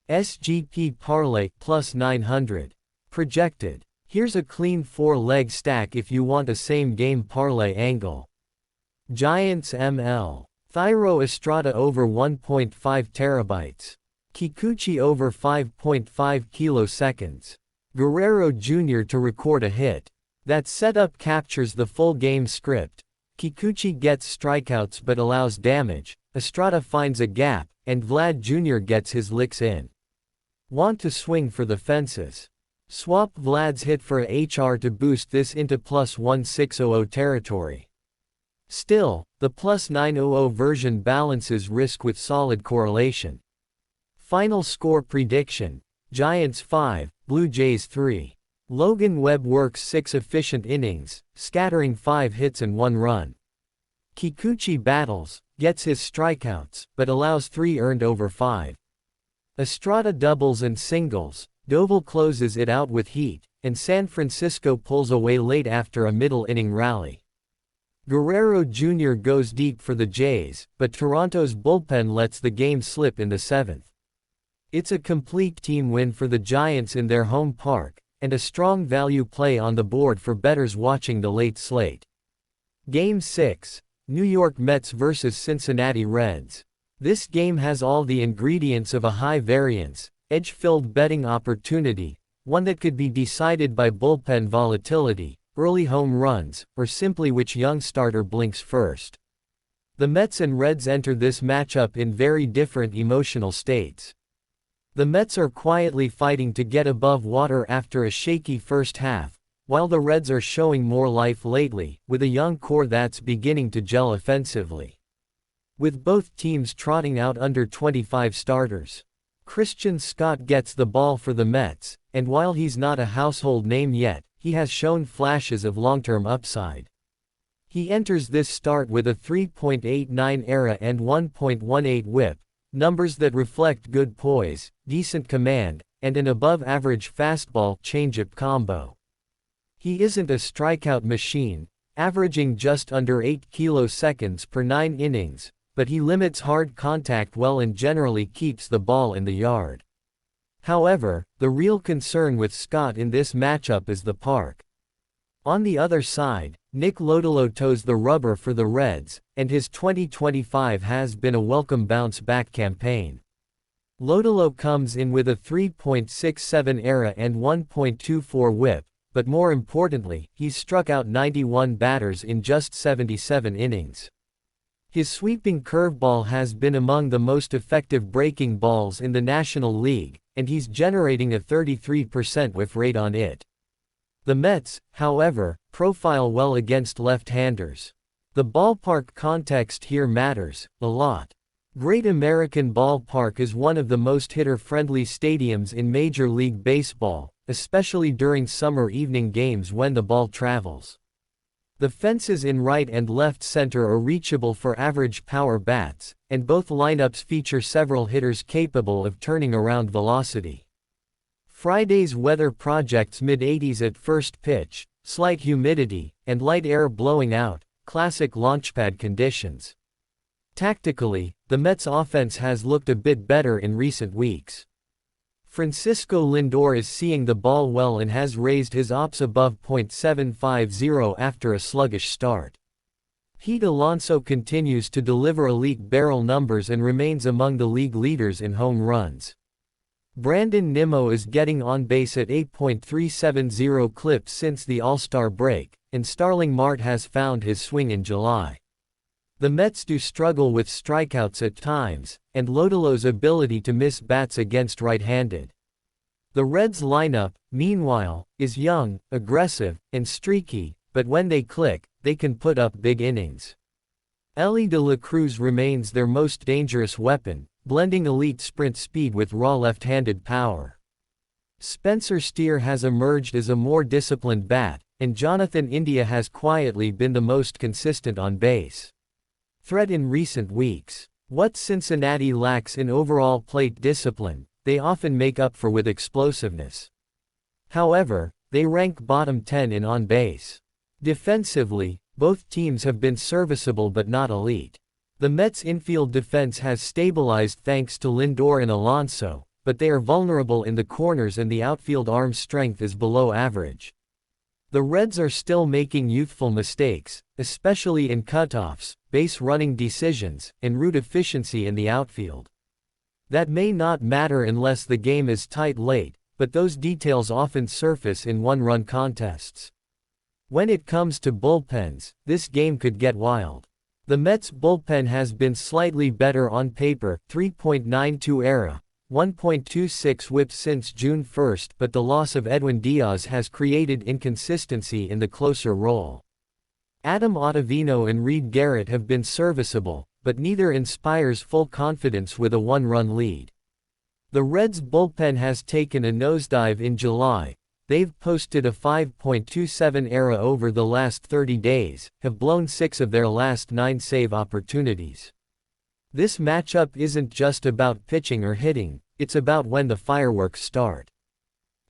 SGP parlay plus 900. Projected. Here's a clean 4-leg stack if you want a same-game parlay angle. Giants ML. Thairo Estrada over 1.5 terabytes. Kikuchi over 5.5 kiloseconds. Guerrero Jr. to record a hit. That setup captures the full game script. Kikuchi gets strikeouts but allows damage, Estrada finds a gap, and Vlad Jr. gets his licks in. Want to swing for the fences? Swap Vlad's hit for a HR to boost this into plus 1600 territory. Still, the plus 900 version balances risk with solid correlation. Final score prediction. Giants 5, Blue Jays 3. Logan Webb works 6 efficient innings, scattering 5 hits and 1 run. Kikuchi battles, gets his strikeouts, but allows 3 earned over 5. Estrada doubles and singles, Doval closes it out with heat, and San Francisco pulls away late after a middle-inning rally. Guerrero Jr. goes deep for the Jays, but Toronto's bullpen lets the game slip in the 7th. It's a complete team win for the Giants in their home park, and a strong value play on the board for bettors watching the late slate. Game 6, New York Mets vs Cincinnati Reds. This game has all the ingredients of a high-variance, edge-filled betting opportunity, one that could be decided by bullpen volatility, early home runs, or simply which young starter blinks first. The Mets and Reds enter this matchup in very different emotional states. The Mets are quietly fighting to get above water after a shaky first half, while the Reds are showing more life lately, with a young core that's beginning to gel offensively. With both teams trotting out under 25 starters. Christian Scott gets the ball for the Mets, and while he's not a household name yet, he has shown flashes of long-term upside. He enters this start with a 3.89 ERA and 1.18 WHIP, numbers that reflect good poise, decent command, and an above-average fastball-changeup combo. He isn't a strikeout machine, averaging just under 8 kiloseconds per 9 innings, but he limits hard contact well and generally keeps the ball in the yard. However, the real concern with Scott in this matchup is the park. On the other side, Nick Lodolo toes the rubber for the Reds, and his 2025 has been a welcome bounce-back campaign. Lodolo comes in with a 3.67 ERA and 1.24 WHIP, but more importantly, he's struck out 91 batters in just 77 innings. His sweeping curveball has been among the most effective breaking balls in the National League, and he's generating a 33% whiff rate on it. The Mets, however, profile well against left-handers. The ballpark context here matters a lot. Great American Ballpark is one of the most hitter-friendly stadiums in Major League Baseball, especially during summer evening games when the ball travels. The fences in right and left center are reachable for average power bats, and both lineups feature several hitters capable of turning around velocity. Friday's weather projects mid-80s at first pitch, slight humidity, and light air blowing out, classic launchpad conditions. Tactically, the Mets' offense has looked a bit better in recent weeks. Francisco Lindor is seeing the ball well and has raised his ops above .750 after a sluggish start. Pete Alonso continues to deliver elite barrel numbers and remains among the league leaders in home runs. Brandon Nimmo is getting on base at 8.370 clips since the All-Star break, and Starling Marte has found his swing in July. The Mets do struggle with strikeouts at times, and Lodolo's ability to miss bats against right-handed. The Reds' lineup, meanwhile, is young, aggressive, and streaky, but when they click, they can put up big innings. Elly De La Cruz remains their most dangerous weapon, blending elite sprint speed with raw left-handed power. Spencer Steer has emerged as a more disciplined bat, and Jonathan India has quietly been the most consistent on base threat in recent weeks. What Cincinnati lacks in overall plate discipline, they often make up for with explosiveness. However, they rank bottom 10 in on-base. Defensively, both teams have been serviceable but not elite. The Mets' infield defense has stabilized thanks to Lindor and Alonso, but they are vulnerable in the corners and the outfield arm strength is below average. The Reds are still making youthful mistakes, especially in cutoffs, base running decisions, and route efficiency in the outfield. That may not matter unless the game is tight late, but those details often surface in one-run contests. When it comes to bullpens, this game could get wild. The Mets' bullpen has been slightly better on paper, 3.92 ERA, 1.26 WHIP since June 1, but the loss of Edwin Diaz has created inconsistency in the closer role. Adam Ottavino and Reed Garrett have been serviceable, but neither inspires full confidence with a one-run lead. The Reds' bullpen has taken a nosedive in July. They've posted a 5.27 ERA over the last 30 days, have blown 6 of their last 9 save opportunities. This matchup isn't just about pitching or hitting, it's about when the fireworks start.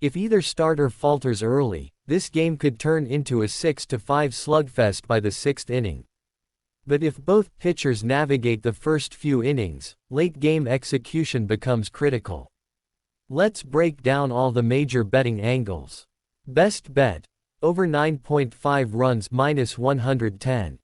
If either starter falters early, this game could turn into a 6-5 slugfest by the 6th inning. But if both pitchers navigate the first few innings, late-game execution becomes critical. Let's break down all the major betting angles. Best bet: over 9.5 runs -110.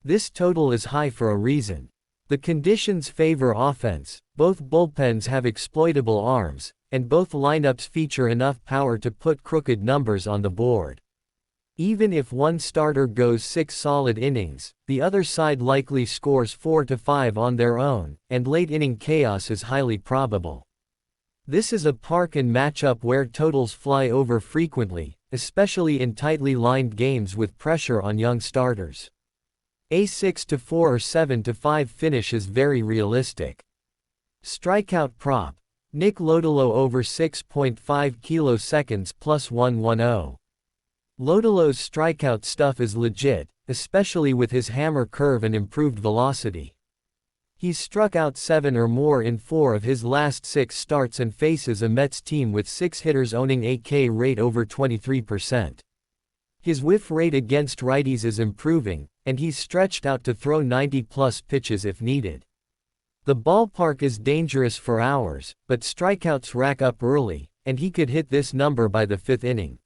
This total is high for a reason. The conditions favor offense, both bullpens have exploitable arms, and both lineups feature enough power to put crooked numbers on the board. Even if one starter goes 6 solid innings, the other side likely scores 4 to 5 on their own, and late-inning chaos is highly probable. This is a park and matchup where totals fly over frequently, especially in tightly lined games with pressure on young starters. A 6-4 or 7-5 finish is very realistic. Strikeout prop: Nick Lodolo over 6.5 kiloseconds +110. Lodolo's strikeout stuff is legit, especially with his hammer curve and improved velocity. He's struck out 7 or more in 4 of his last 6 starts and faces a Mets team with 6 hitters owning a K rate over 23%. His whiff rate against righties is improving, and he's stretched out to throw 90-plus pitches if needed. The ballpark is dangerous for hours, but strikeouts rack up early, and he could hit this number by the 5th inning.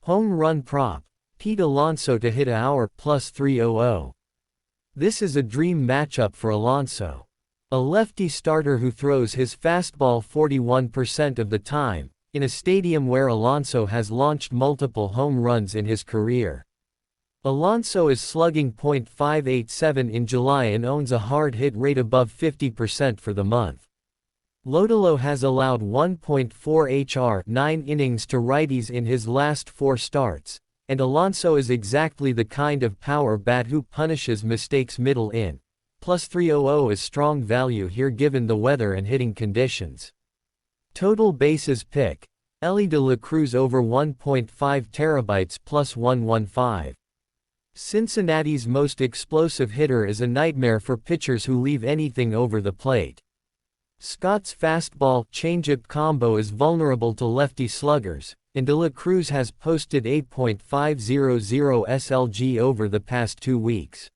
Home run prop: Pete Alonso to hit a hour plus 300. This is a dream matchup for Alonso. A lefty starter who throws his fastball 41% of the time, in a stadium where Alonso has launched multiple home runs in his career. Alonso is slugging .587 in July and owns a hard hit rate above 50% for the month. Lodolo has allowed 1.4 HR 9 innings to righties in his last 4 starts, and Alonso is exactly the kind of power bat who punishes mistakes middle in. Plus 300 is strong value here given the weather and hitting conditions. Total bases pick: Elly de la Cruz over 1.5 terabytes plus 115. Cincinnati's most explosive hitter is a nightmare for pitchers who leave anything over the plate. Scott's fastball-changeup combo is vulnerable to lefty sluggers, and de la Cruz has posted 8.500 SLG over the past 2 weeks.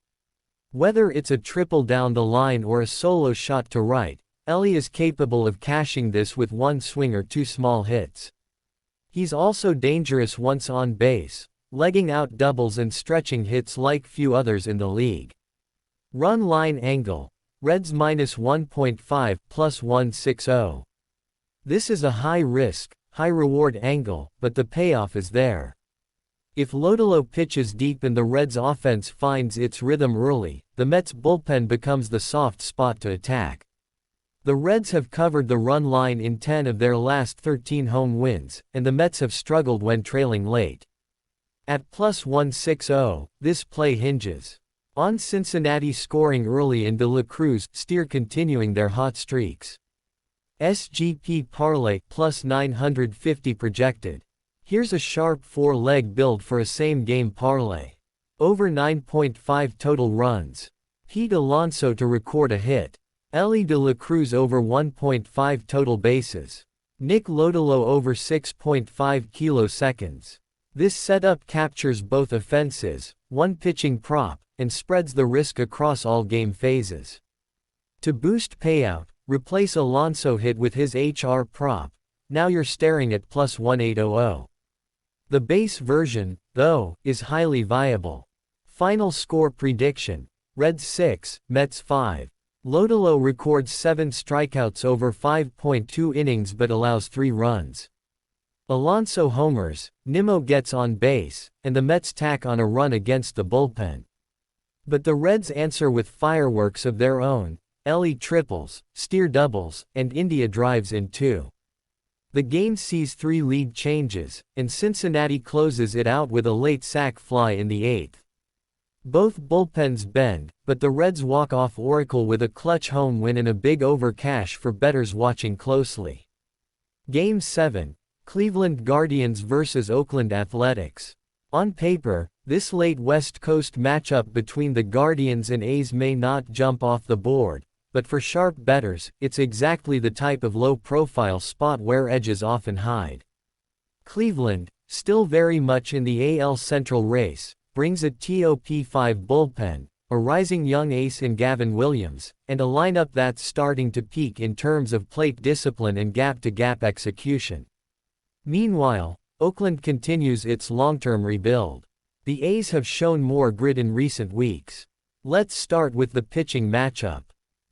Whether it's a triple down the line or a solo shot to right, Elly is capable of cashing this with 1 swing or 2 small hits. He's also dangerous once on base, legging out doubles and stretching hits like few others in the league. Run line angle: Reds minus 1.5 plus 160. This is a high risk, high reward angle, but the payoff is there. If Lodolo pitches deep and the Reds offense finds its rhythm early, the Mets bullpen becomes the soft spot to attack. The Reds have covered the run line in 10 of their last 13 home wins, and the Mets have struggled when trailing late. At plus 160, this play hinges on Cincinnati scoring early and de la Cruz steer continuing their hot streaks. SGP parlay plus 950 projected. Here's a sharp 4-leg build for a same-game parlay. Over 9.5 total runs. Pete Alonso to record a hit. Elly de la Cruz over 1.5 total bases. Nick Lodolo over 6.5 kiloseconds. This setup captures both offenses, 1 pitching prop, and spreads the risk across all game phases. To boost payout, replace Alonso hit with his HR prop. Now you're staring at plus 1800. The base version, though, is highly viable. Final score prediction: Reds 6, Mets 5. Lodolo records 7 strikeouts over 5.2 innings but allows 3 runs. Alonso homers, Nimmo gets on base, and the Mets tack on a run against the bullpen. But the Reds answer with fireworks of their own: Elly triples, Steer doubles, and India drives in 2. The game sees 3 lead changes, and Cincinnati closes it out with a late sac fly in the 8th. Both bullpens bend, but the Reds walk off Oracle with a clutch home win and a big over cash for bettors watching closely. Game 7, Cleveland Guardians vs Oakland Athletics. On paper, this late West Coast matchup between the Guardians and A's may not jump off the board, but for sharp bettors, it's exactly the type of low-profile spot where edges often hide. Cleveland, still very much in the AL Central race, brings a top-5 bullpen, a rising young ace in Gavin Williams, and a lineup that's starting to peak in terms of plate discipline and gap-to-gap execution. Meanwhile, Oakland continues its long-term rebuild. The A's have shown more grit in recent weeks. Let's start with the pitching matchup.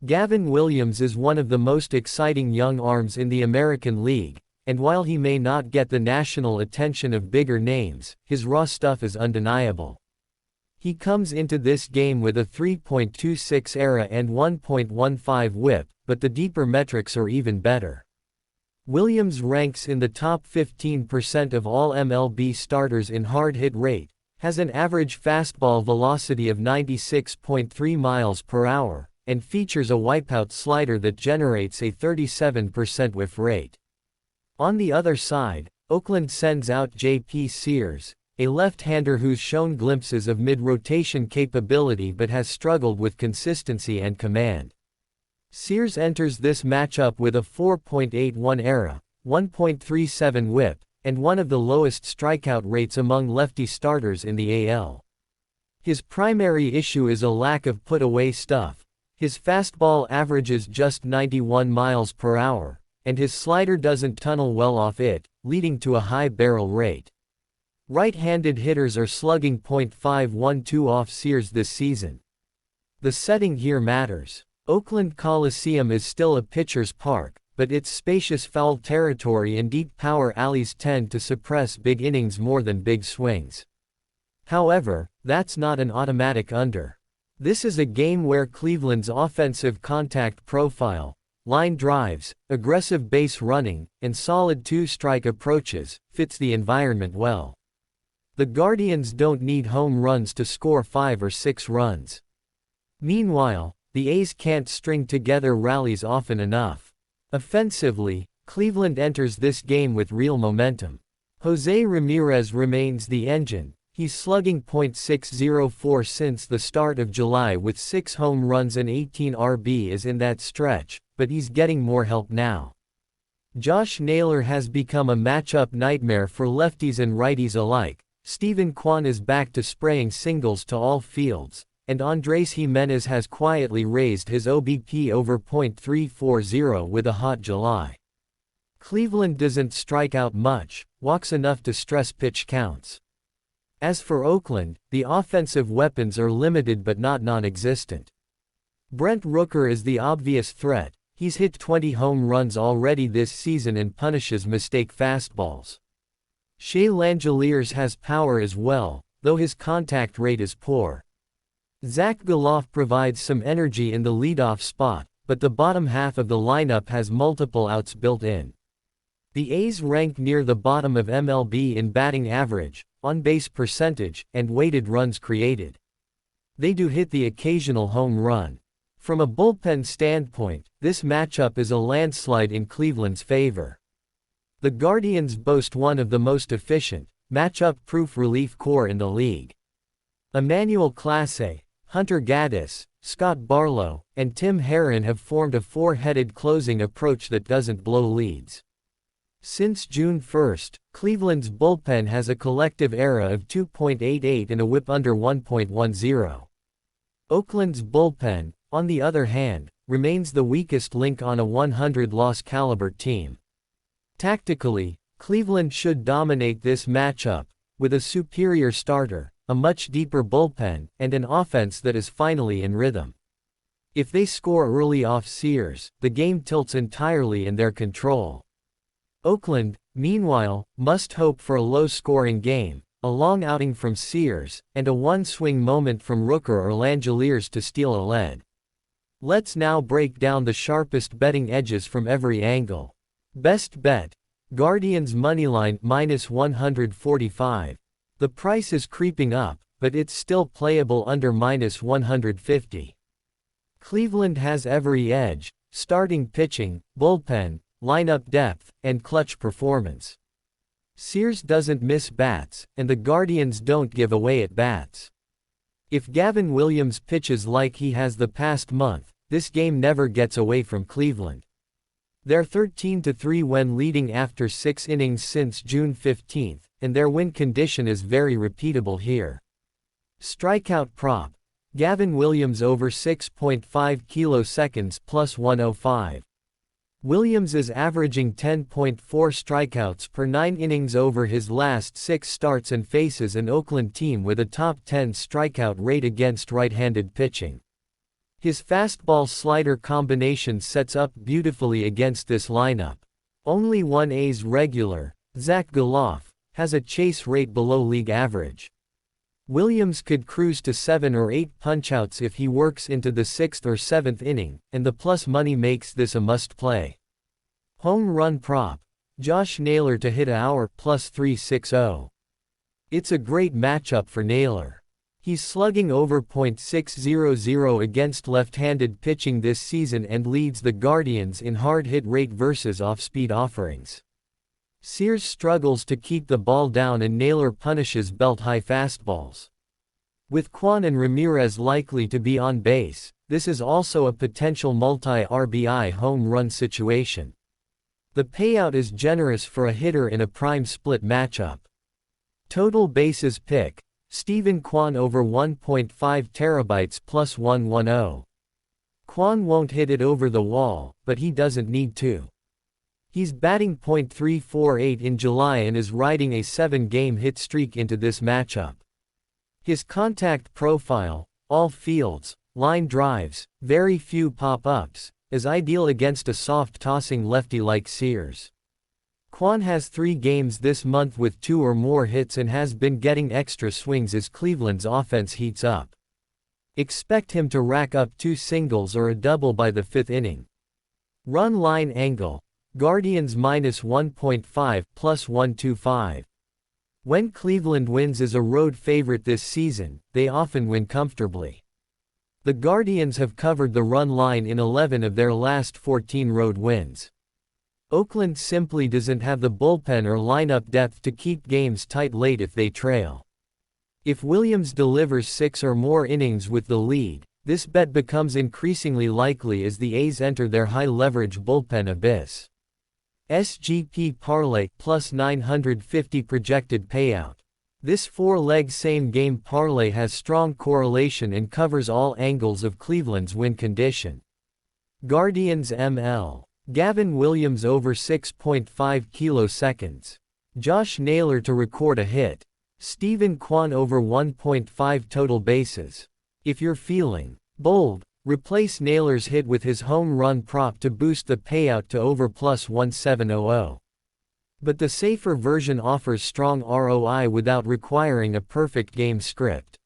Gavin Williams is one of the most exciting young arms in the American League, and while he may not get the national attention of bigger names, his raw stuff is undeniable. He comes into this game with a 3.26 ERA and 1.15 WHIP, but the deeper metrics are even better. Williams ranks in the top 15% of all MLB starters in hard hit rate, has an average fastball velocity of 96.3 miles per hour, and features a wipeout slider that generates a 37% whiff rate. On the other side, Oakland sends out J.P. Sears, a left-hander who's shown glimpses of mid-rotation capability but has struggled with consistency and command. Sears enters this matchup with a 4.81 ERA, 1.37 WHIP, and one of the lowest strikeout rates among lefty starters in the AL. His primary issue is a lack of put-away stuff. His fastball averages just 91 miles per hour, and his slider doesn't tunnel well off it, leading to a high barrel rate. Right-handed hitters are slugging .512 off Sears this season. The setting here matters. Oakland Coliseum is still a pitcher's park, but its spacious foul territory and deep power alleys tend to suppress big innings more than big swings. However, that's not an automatic under. This is a game where Cleveland's offensive contact profile, line drives, aggressive base running, and solid two-strike approaches, fits the environment well. The Guardians don't need home runs to score 5 or 6 runs. Meanwhile, the A's can't string together rallies often enough. Offensively, Cleveland enters this game with real momentum. Jose Ramirez remains the engine. He's slugging .604 since the start of July with 6 home runs and 18 RBIs in that stretch, but he's getting more help now. Josh Naylor has become a matchup nightmare for lefties and righties alike. Steven Kwan is back to spraying singles to all fields, and Andrés Giménez has quietly raised his OBP over .340 with a hot July. Cleveland doesn't strike out much, walks enough to stress pitch counts. As for Oakland, the offensive weapons are limited but not non-existent. Brent Rooker is the obvious threat. He's hit 20 home runs already this season and punishes mistake fastballs. Shea Langeliers has power as well, though his contact rate is poor. Zach Gelof provides some energy in the leadoff spot, but the bottom half of the lineup has multiple outs built in. The A's rank near the bottom of MLB in batting average, on-base percentage, and weighted runs created. They do hit the occasional home run. From a bullpen standpoint, this matchup is a landslide in Cleveland's favor. The Guardians boast one of the most efficient, matchup-proof relief corps in the league. Emmanuel Clase, Hunter Gaddis, Scott Barlow, and Tim Herron have formed a four-headed closing approach that doesn't blow leads. Since June 1, Cleveland's bullpen has a collective ERA of 2.88 and a WHIP under 1.10. Oakland's bullpen, on the other hand, remains the weakest link on a 100-loss caliber team. Tactically, Cleveland should dominate this matchup, with a superior starter, a much deeper bullpen, and an offense that is finally in rhythm. If they score early off Sears, the game tilts entirely in their control. Oakland, meanwhile, must hope for a low-scoring game, a long outing from Sears, and a one-swing moment from Rooker or Langeliers to steal a lead. Let's now break down the sharpest betting edges from every angle. Best bet: Guardians moneyline -145. The price is creeping up, but it's still playable under -150. Cleveland has every edge: starting pitching, bullpen, lineup depth, and clutch performance. Sears doesn't miss bats, and the Guardians don't give away at bats. If Gavin Williams pitches like he has the past month, this game never gets away from Cleveland. They're 13-3 when leading after 6 innings since June 15, and their win condition is very repeatable here. Strikeout prop: Gavin Williams over 6.5 kiloseconds plus 105. Williams is averaging 10.4 strikeouts per 9 innings over his last 6 starts and faces an Oakland team with a top 10 strikeout rate against right-handed pitching. His fastball-slider combination sets up beautifully against this lineup. Only one A's regular, Zach Gelof, has a chase rate below league average. Williams could cruise to 7 or 8 punchouts if he works into the 6th or 7th inning, and the plus money makes this a must-play. Home run prop: Josh Naylor to hit a hour plus 360. It's a great matchup for Naylor. He's slugging over .600 against left-handed pitching this season and leads the Guardians in hard hit rate versus off-speed offerings. Sears struggles to keep the ball down and Naylor punishes belt-high fastballs. With Kwan and Ramirez likely to be on base, this is also a potential multi-RBI home run situation. The payout is generous for a hitter in a prime split matchup. Total bases pick. Steven Kwan over 1.5 terabytes plus 110. Kwan won't hit it over the wall, but he doesn't need to. He's batting .348 in July and is riding a 7-game hit streak into this matchup. His contact profile, all fields, line drives, very few pop-ups, is ideal against a soft-tossing lefty like Sears. Kwan has 3 games this month with 2 or more hits and has been getting extra swings as Cleveland's offense heats up. Expect him to rack up 2 singles or a double by the 5th inning. Run line angle. Guardians -1.5 plus 125. When Cleveland wins as a road favorite this season, they often win comfortably. The Guardians have covered the run line in 11 of their last 14 road wins. Oakland simply doesn't have the bullpen or lineup depth to keep games tight late if they trail. If Williams delivers 6 or more innings with the lead, this bet becomes increasingly likely as the A's enter their high-leverage bullpen abyss. SGP Parlay plus 950 projected payout. This 4-leg same-game parlay has strong correlation and covers all angles of Cleveland's win condition. Guardians ML. Gavin Williams over 6.5 kiloseconds. Josh Naylor to record a hit. Steven Kwan over 1.5 total bases. If you're feeling bold, replace Naylor's hit with his home run prop to boost the payout to over plus 1700. But the safer version offers strong ROI without requiring a perfect game script.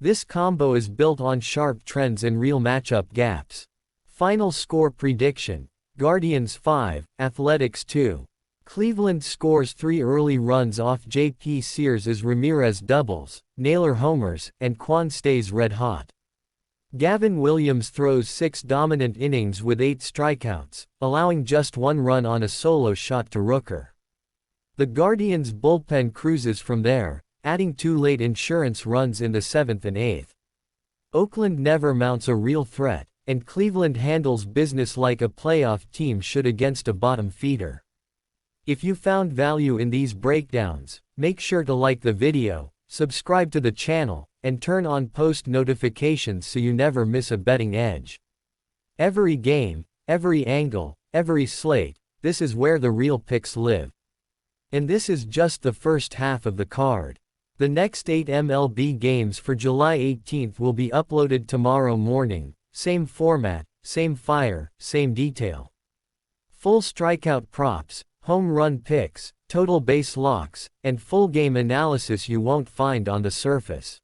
This combo is built on sharp trends and real matchup gaps. Final score prediction. Guardians 5, Athletics 2. Cleveland scores 3 early runs off J.P. Sears as Ramirez doubles, Naylor homers, and Kwan stays red hot. Gavin Williams throws 6 dominant innings with 8 strikeouts, allowing just 1 run on a solo shot to Rooker. The Guardians' bullpen cruises from there, adding 2 late insurance runs in the 7th and 8th. Oakland never mounts a real threat, and Cleveland handles business like a playoff team should against a bottom feeder. If you found value in these breakdowns, make sure to like the video, subscribe to the channel, and turn on post notifications so you never miss a betting edge. Every game, every angle, every slate, this is where the real picks live. And this is just the first half of the card. The next 8 MLB games for July 18th will be uploaded tomorrow morning, same format, same fire, same detail. Full strikeout props, home run picks, total base locks, and full game analysis you won't find on the surface.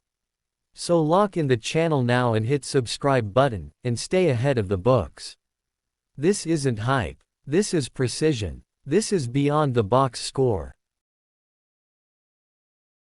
So lock in the channel now and hit subscribe button, and stay ahead of the books. This isn't hype. This is precision. This is beyond the box score.